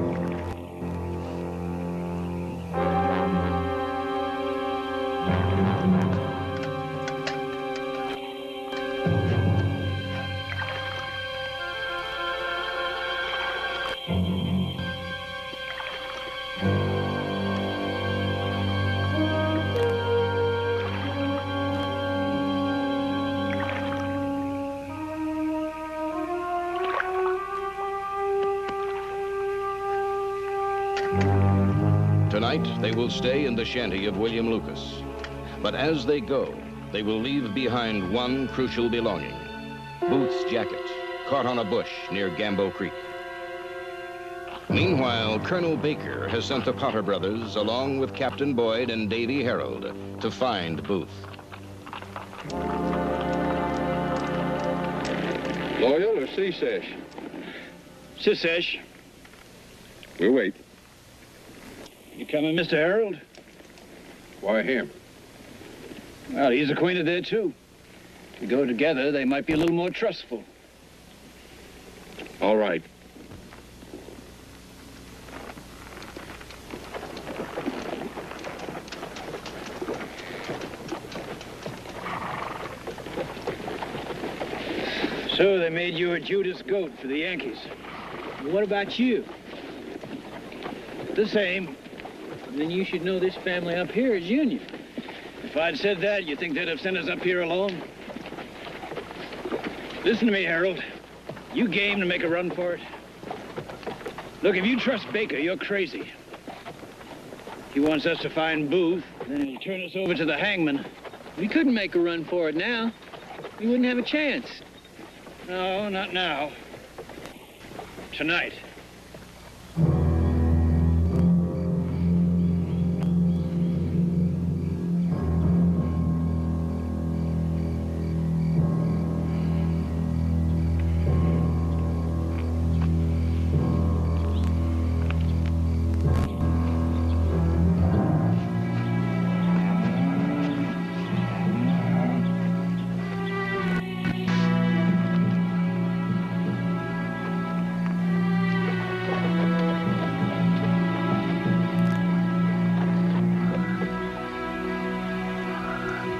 Tonight, they will stay in the shanty of William Lucas. But as they go, they will leave behind one crucial belonging, Booth's jacket, caught on a bush near Gambo Creek. Meanwhile, Colonel Baker has sent the Potter brothers, along with Captain Boyd and Davy Harold, to find Booth. Loyal or Secesh? Secesh. We'll wait. You coming, Mr. Harold? Why him? Well, he's acquainted there, too. If we go together, they might be a little more trustful. All right. So they made you a Judas goat for the Yankees. Well, what about you? The same. Then you should know this family up here is Union. If I'd said that, you think they'd have sent us up here alone? Listen to me, Harold. You game to make a run for it? Look, if you trust Baker, you're crazy. He wants us to find Booth, then he'll turn us over to the hangman. We couldn't make a run for it now. We wouldn't have a chance. No, not now. Tonight.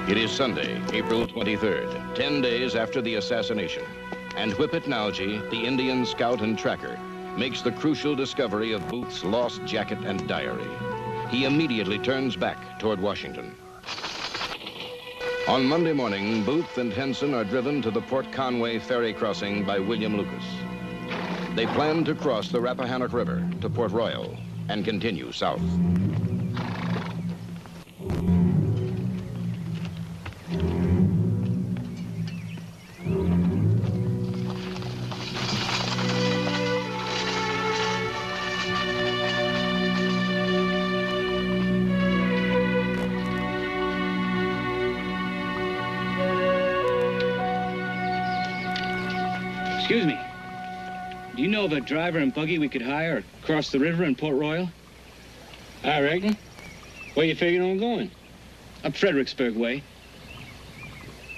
It is Sunday, April 23rd, 10 days after the assassination, and Whippet Nalgee, the Indian scout and tracker, makes the crucial discovery of Booth's lost jacket and diary. He immediately turns back toward Washington. On Monday morning, Booth and Henson are driven to the Port Conway ferry crossing by William Lucas. They plan to cross the Rappahannock River to Port Royal and continue south. Excuse me. Do you know of a driver and buggy we could hire across the river in Port Royal? I reckon. Where you figuring on going? Up Fredericksburg way.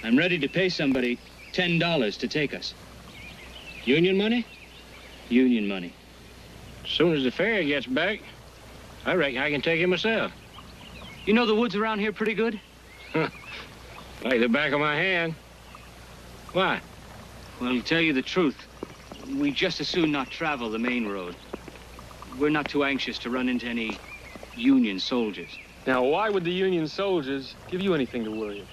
I'm ready to pay somebody $10 to take us. Union money? Union money. As soon as the ferry gets back, I reckon I can take it myself. You know the woods around here pretty good? Like the back of my hand. Why? Well, to tell you the truth, we'd just as soon not travel the main road. We're not too anxious to run into any Union soldiers. Now, why would the Union soldiers give you anything to worry about?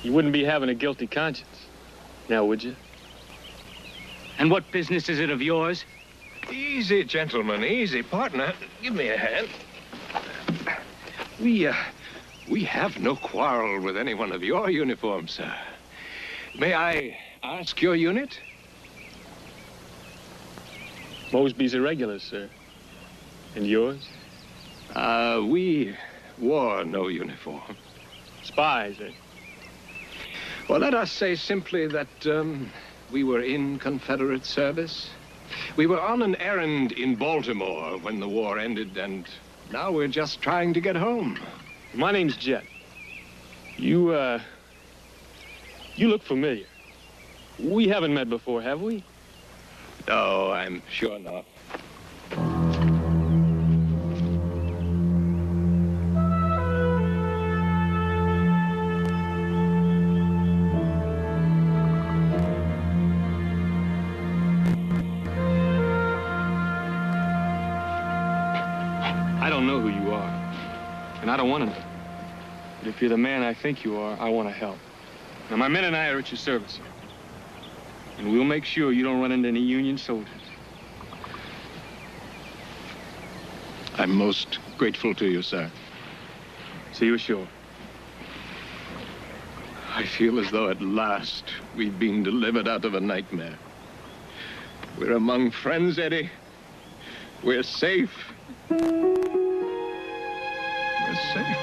You wouldn't be having a guilty conscience, now would you? And what business is it of yours? Easy, gentlemen, easy. Partner, give me a hand. We have no quarrel with anyone of your uniform, sir. May I ask your unit? Mosby's irregulars, sir. And yours? We wore no uniform. Spies, eh? Well, let us say simply that we were in Confederate service. We were on an errand in Baltimore when the war ended, and now we're just trying to get home. My name's Jet. You look familiar. We haven't met before, have we? No, I'm sure not. I don't know who you are, and I don't want to know. But if you're the man I think you are, I want to help. Now, my men and I are at your service, sir. And we'll make sure you don't run into any Union soldiers. I'm most grateful to you, sir. So you're sure? I feel as though at last we've been delivered out of a nightmare. We're among friends, Eddie. We're safe. We're safe.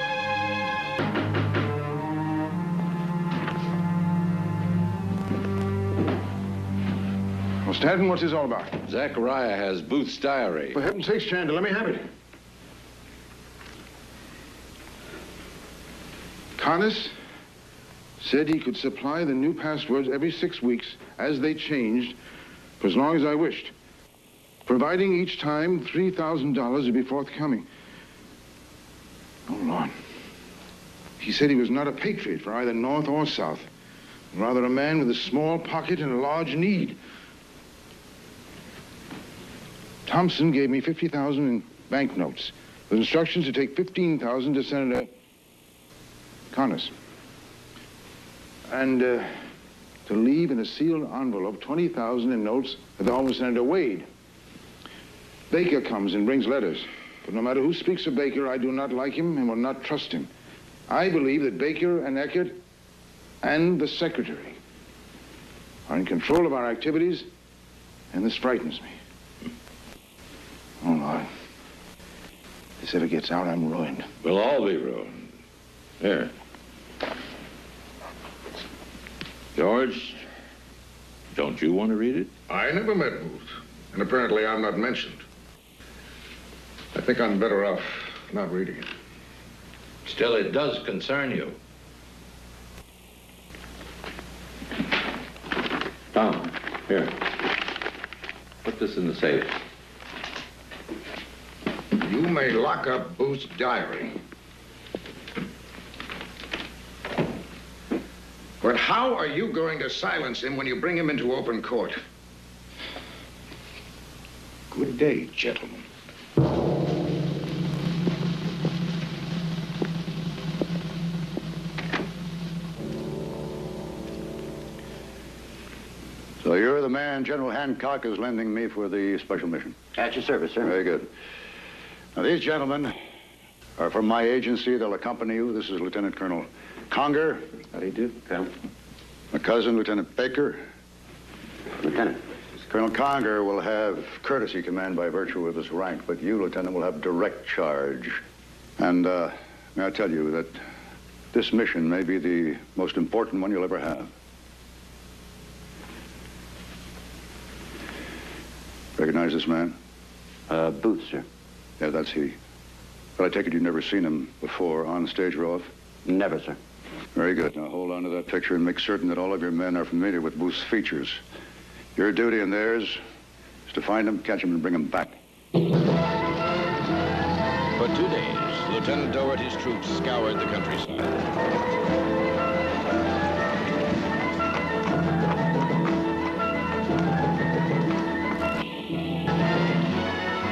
Well, Stanton, what's this all about? Zachariah has Booth's diary. For heaven's sakes, Chandler, let me have it. Connors said he could supply the new passwords every 6 weeks as they changed for as long as I wished, providing each time $3,000 would be forthcoming. Oh, Lord. He said he was not a patriot for either North or South, rather a man with a small pocket and a large need. Thompson gave me $50,000 in banknotes with instructions to take $15,000 to Senator Connors. And to leave in a sealed envelope $20,000 in notes at the home of Senator Wade. Baker comes and brings letters. But no matter who speaks of Baker, I do not like him and will not trust him. I believe that Baker and Eckert and the secretary are in control of our activities, and this frightens me. Oh, Lord. If this ever gets out, I'm ruined. We'll all be ruined. Here. George, don't you want to read it? I never met Booth, and apparently I'm not mentioned. I think I'm better off not reading it. Still, it does concern you. Tom, here. Put this in the safe. You may lock up Booth's diary. But how are you going to silence him when you bring him into open court? Good day, gentlemen. So you're the man General Hancock is lending me for the special mission? At your service, sir. Very good. Now, these gentlemen are from my agency. They'll accompany you. This is Lieutenant Colonel Conger. How do you do, Colonel? My cousin, Lieutenant Baker. Lieutenant. Colonel Conger will have courtesy command by virtue of his rank, but you, Lieutenant, will have direct charge. And may I tell you that this mission may be the most important one you'll ever have. Recognize this man? Booth, sir. Yeah, that's he. But I take it you've never seen him before, on stage or off? Never, sir. Very good. Now hold on to that picture and make certain that all of your men are familiar with Booth's features. Your duty and theirs is to find him, catch him, and bring him back. For 2 days, Lieutenant Doherty's troops scoured the countryside.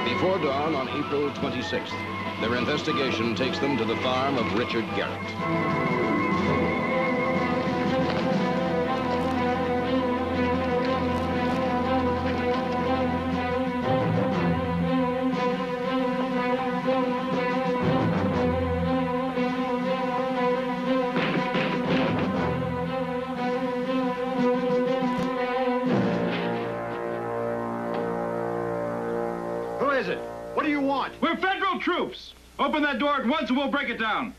Before Before dawn on April 26th, their investigation takes them to the farm of Richard Garrett. Who is it? What do you want? We're federal troops. Open that door at once and we'll break it down.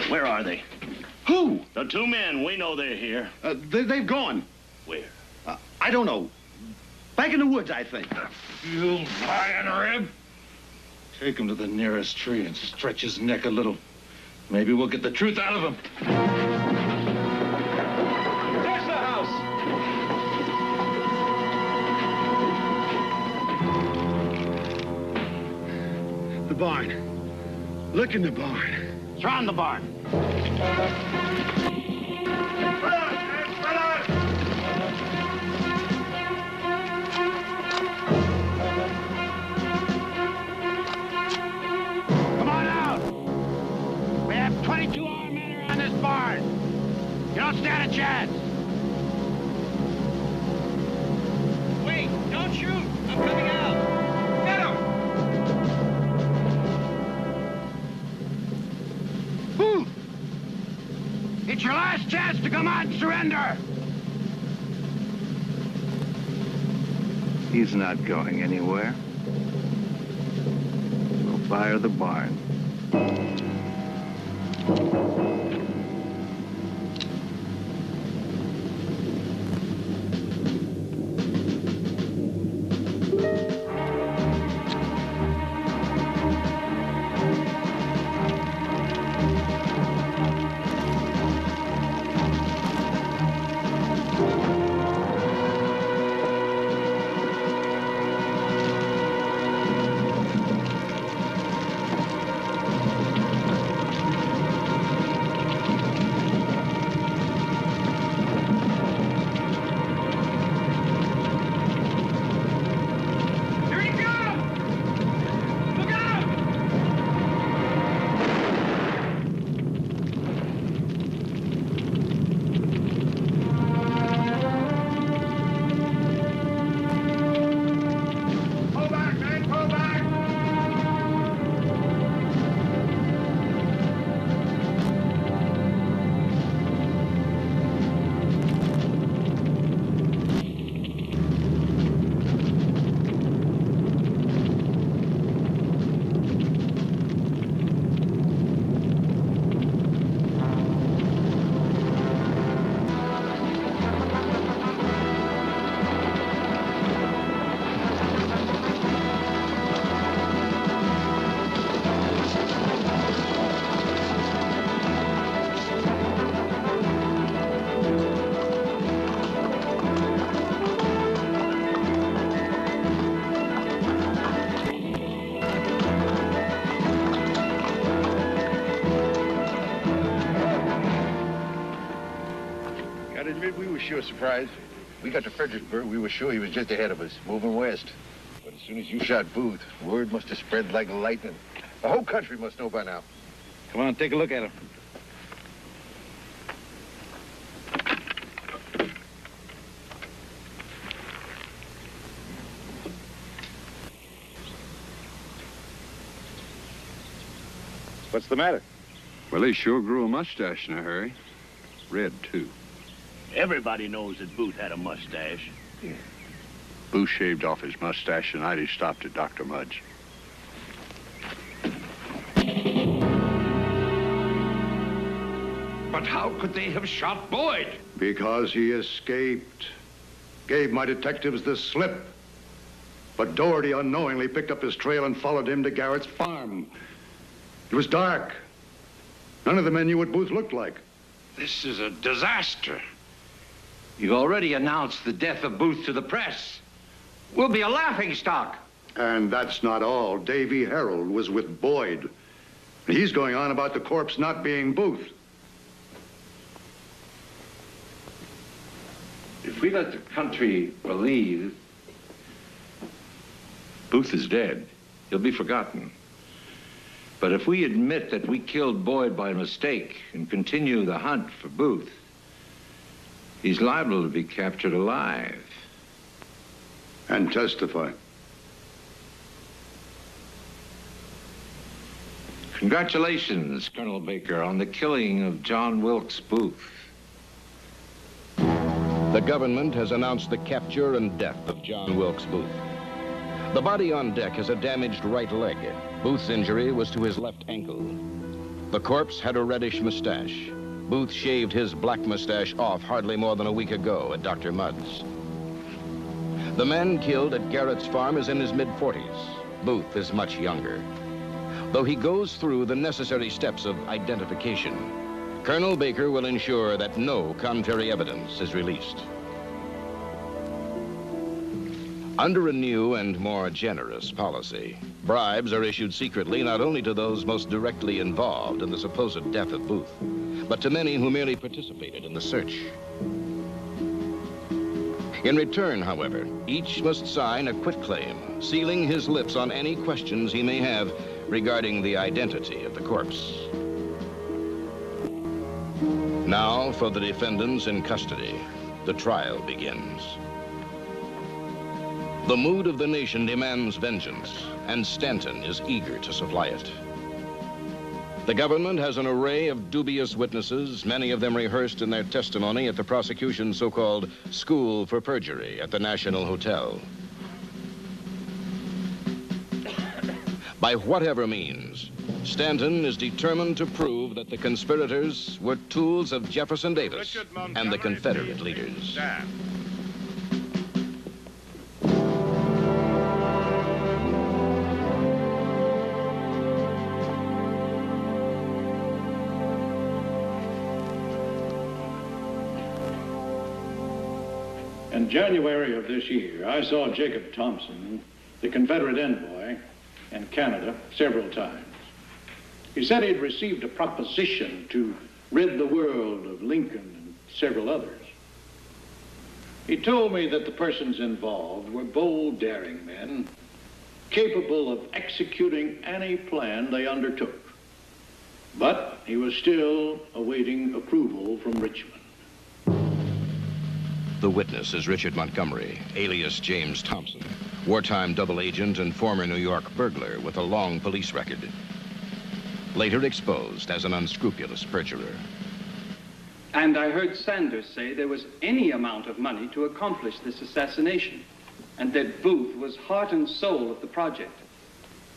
Where are they? Who? The two men. We know they're here. They've gone. Where? I don't know. Back in the woods, I think. You lying rib. Take him to the nearest tree and stretch his neck a little. Maybe we'll get the truth out of him. There's the house. The barn. Look in the barn. Surround the barn. Come on out. We have 22 armed men around this barn. You don't stand a chance. Wait, don't shoot. I'm coming out. Get him! Booth! It's your last chance to come out and surrender. He's not going anywhere. We'll fire the barn. Gotta admit, we were sure surprised. We got to Fredericksburg, we were sure he was just ahead of us, moving west. But as soon as you shot Booth, word must have spread like lightning. The whole country must know by now. Come on, take a look at him. What's the matter? Well, he sure grew a mustache in a hurry. Red, too. Everybody knows that Booth had a mustache. Booth shaved off his mustache the night he stopped at Dr. Mudd's. But how could they have shot Boyd? Because he escaped. Gave my detectives the slip. But Doherty unknowingly picked up his trail and followed him to Garrett's farm. It was dark. None of the men knew what Booth looked like. This is a disaster. You've already announced the death of Booth to the press. We'll be a laughingstock. And that's not all. Davy Harold was with Boyd. He's going on about the corpse not being Booth. we let the country believe Booth is dead, he'll be forgotten. But if we admit that we killed Boyd by mistake and continue the hunt for Booth, he's liable to be captured alive. And testify. Congratulations, Colonel Baker, on the killing of John Wilkes Booth. The government has announced the capture and death of John Wilkes Booth. The body on deck has a damaged right leg. Booth's injury was to his left ankle. The corpse had a reddish mustache. Booth shaved his black mustache off hardly more than a week ago at Dr. Mudd's. The man killed at Garrett's farm is in his mid-40s. Booth is much younger. Though he goes through the necessary steps of identification, Colonel Baker will ensure that no contrary evidence is released. Under a new and more generous policy, bribes are issued secretly not only to those most directly involved in the supposed death of Booth, but to many who merely participated in the search. In return, however, each must sign a quitclaim, sealing his lips on any questions he may have regarding the identity of the corpse. Now, for the defendants in custody, the trial begins. The mood of the nation demands vengeance, and Stanton is eager to supply it. The government has an array of dubious witnesses, many of them rehearsed in their testimony at the prosecution's so-called School for Perjury at the National Hotel. By whatever means, Stanton is determined to prove that the conspirators were tools of Jefferson Davis and the Confederate leaders. In January of this year, I saw Jacob Thompson, the Confederate envoy in Canada, several times. He said he'd received a proposition to rid the world of Lincoln and several others. He told me that the persons involved were bold, daring men, capable of executing any plan they undertook. But he was still awaiting approval from Richmond. The witness is Richard Montgomery, alias James Thompson, wartime double agent and former New York burglar with a long police record. Later exposed as an unscrupulous perjurer. And I heard Sanders say there was any amount of money to accomplish this assassination, and that Booth was heart and soul of the project.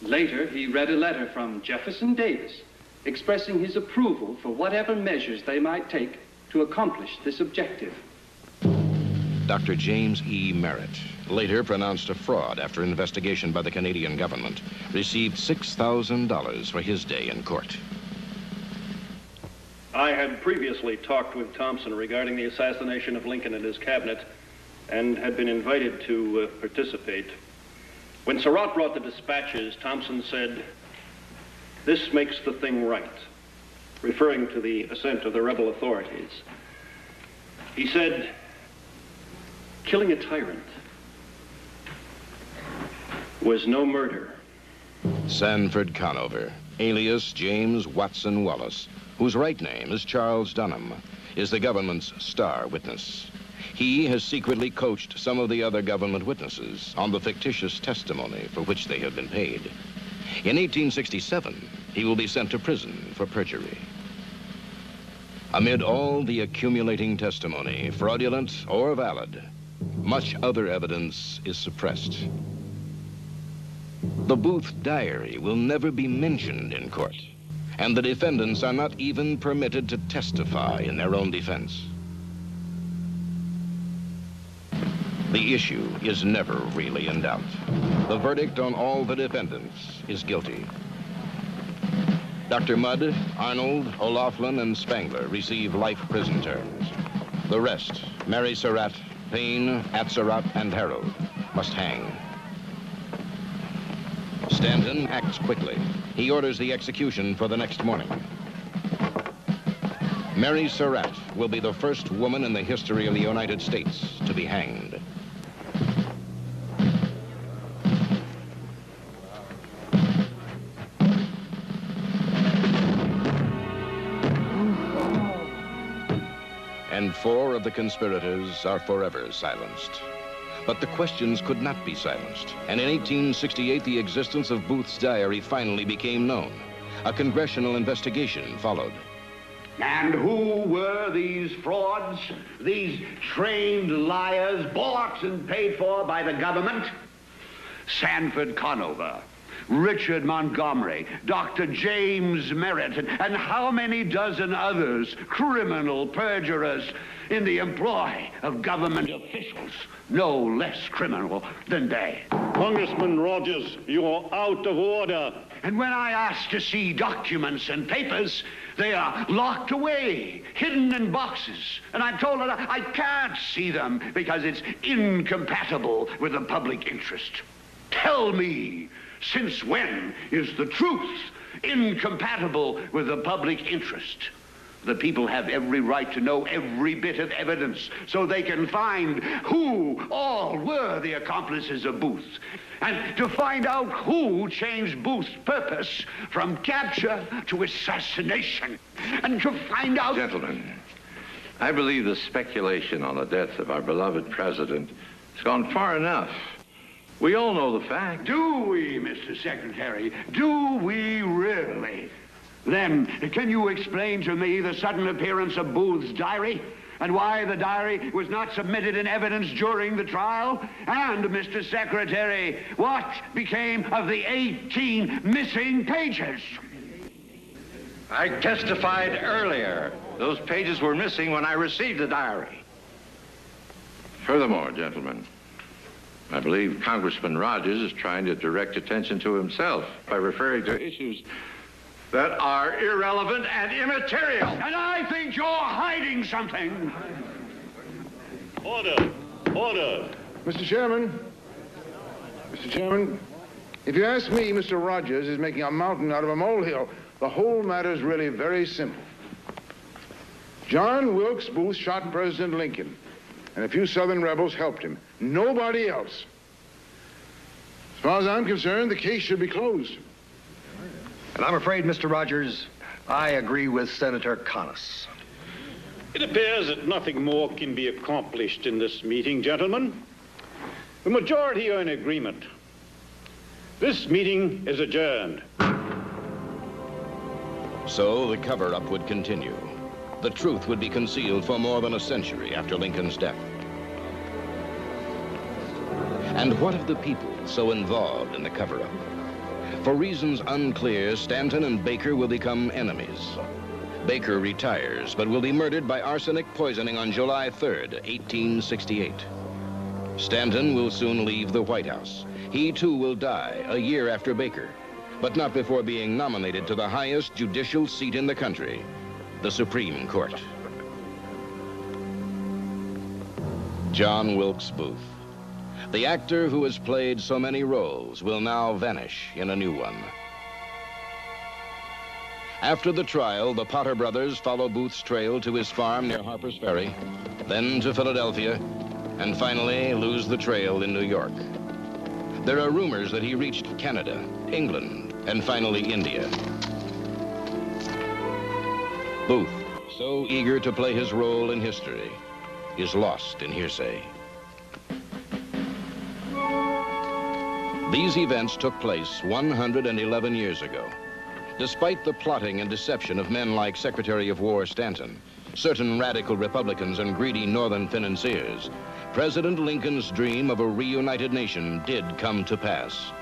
Later, he read a letter from Jefferson Davis expressing his approval for whatever measures they might take to accomplish this objective. Dr. James E. Merritt, later pronounced a fraud after investigation by the Canadian government, received $6,000 for his day in court. I had previously talked with Thompson regarding the assassination of Lincoln and his cabinet and had been invited to participate. When Surratt brought the dispatches, Thompson said, "This makes the thing right," referring to the assent of the rebel authorities. He said, "Killing a tyrant was no murder." Sanford Conover, alias James Watson Wallace, whose right name is Charles Dunham, is the government's star witness. He has secretly coached some of the other government witnesses on the fictitious testimony for which they have been paid. In 1867, he will be sent to prison for perjury. Amid all the accumulating testimony, fraudulent or valid, much other evidence is suppressed. The Booth diary will never be mentioned in court, and the defendants are not even permitted to testify in their own defense. The issue is never really in doubt. The verdict on all the defendants is guilty. Dr. Mudd, Arnold, O'Laughlin, and Spangler receive life prison terms. The rest, Mary Surratt, Payne, Atzerodt, and Harold, must hang. Stanton acts quickly. He orders the execution for the next morning. Mary Surratt will be the first woman in the history of the United States to be hanged. And 4 of the conspirators are forever silenced. But the questions could not be silenced. And in 1868, the existence of Booth's diary finally became known. A congressional investigation followed. And who were these frauds, these trained liars, bought and paid for by the government? Sanford Conover, Richard Montgomery, Dr. James Merritt, and how many dozen others, criminal perjurers in the employ of government officials, no less criminal than they. Congressman Rogers, you're out of order. And when I ask to see documents and papers, they are locked away, hidden in boxes. And I'm told that I can't see them because it's incompatible with the public interest. Tell me, since when is the truth incompatible with the public interest? The people have every right to know every bit of evidence so they can find who all were the accomplices of Booth, and to find out who changed Booth's purpose from capture to assassination, and to find out... Gentlemen, I believe the speculation on the death of our beloved president has gone far enough. We all know the fact. Do we, Mr. Secretary? Do we really? Then, can you explain to me the sudden appearance of Booth's diary, and why the diary was not submitted in evidence during the trial? And, Mr. Secretary, what became of the 18 missing pages? I testified earlier. Those pages were missing when I received the diary. Furthermore, gentlemen, I believe Congressman Rogers is trying to direct attention to himself by referring to issues that are irrelevant and immaterial. And I think you're hiding something. Order. Order. Mr. Chairman, if you ask me, Mr. Rogers is making a mountain out of a molehill. The whole matter is really very simple. John Wilkes Booth shot President Lincoln, and a few Southern rebels helped him. Nobody else. As far as I'm concerned, the case should be closed. And I'm afraid, Mr. Rogers, I agree with Senator Conness. It appears that nothing more can be accomplished in this meeting, gentlemen. The majority are in agreement. This meeting is adjourned. So the cover-up would continue. The truth would be concealed for more than a century after Lincoln's death. And what of the people so involved in the cover-up? For reasons unclear, Stanton and Baker will become enemies. Baker retires, but will be murdered by arsenic poisoning on July 3rd, 1868. Stanton will soon leave the White House. He too will die a year after Baker, but not before being nominated to the highest judicial seat in the country, the Supreme Court. John Wilkes Booth. The actor who has played so many roles will now vanish in a new one. After the trial, the Potter brothers follow Booth's trail to his farm near Harper's Ferry, then to Philadelphia, and finally lose the trail in New York. There are rumors that he reached Canada, England, and finally India. Booth, so eager to play his role in history, is lost in hearsay. These events took place 111 years ago. Despite the plotting and deception of men like Secretary of War Stanton, certain radical Republicans and greedy Northern financiers, President Lincoln's dream of a reunited nation did come to pass.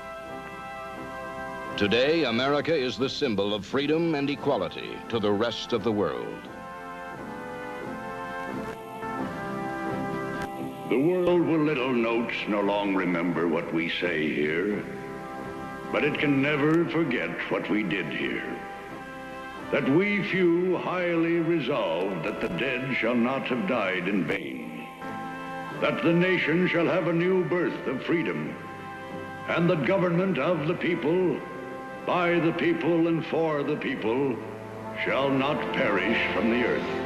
Today, America is the symbol of freedom and equality to the rest of the world. The world with little notes no long remember what we say here, but it can never forget what we did here. That we few highly resolved that the dead shall not have died in vain, that the nation shall have a new birth of freedom, and the government of the people, by the people and for the people, shall not perish from the earth.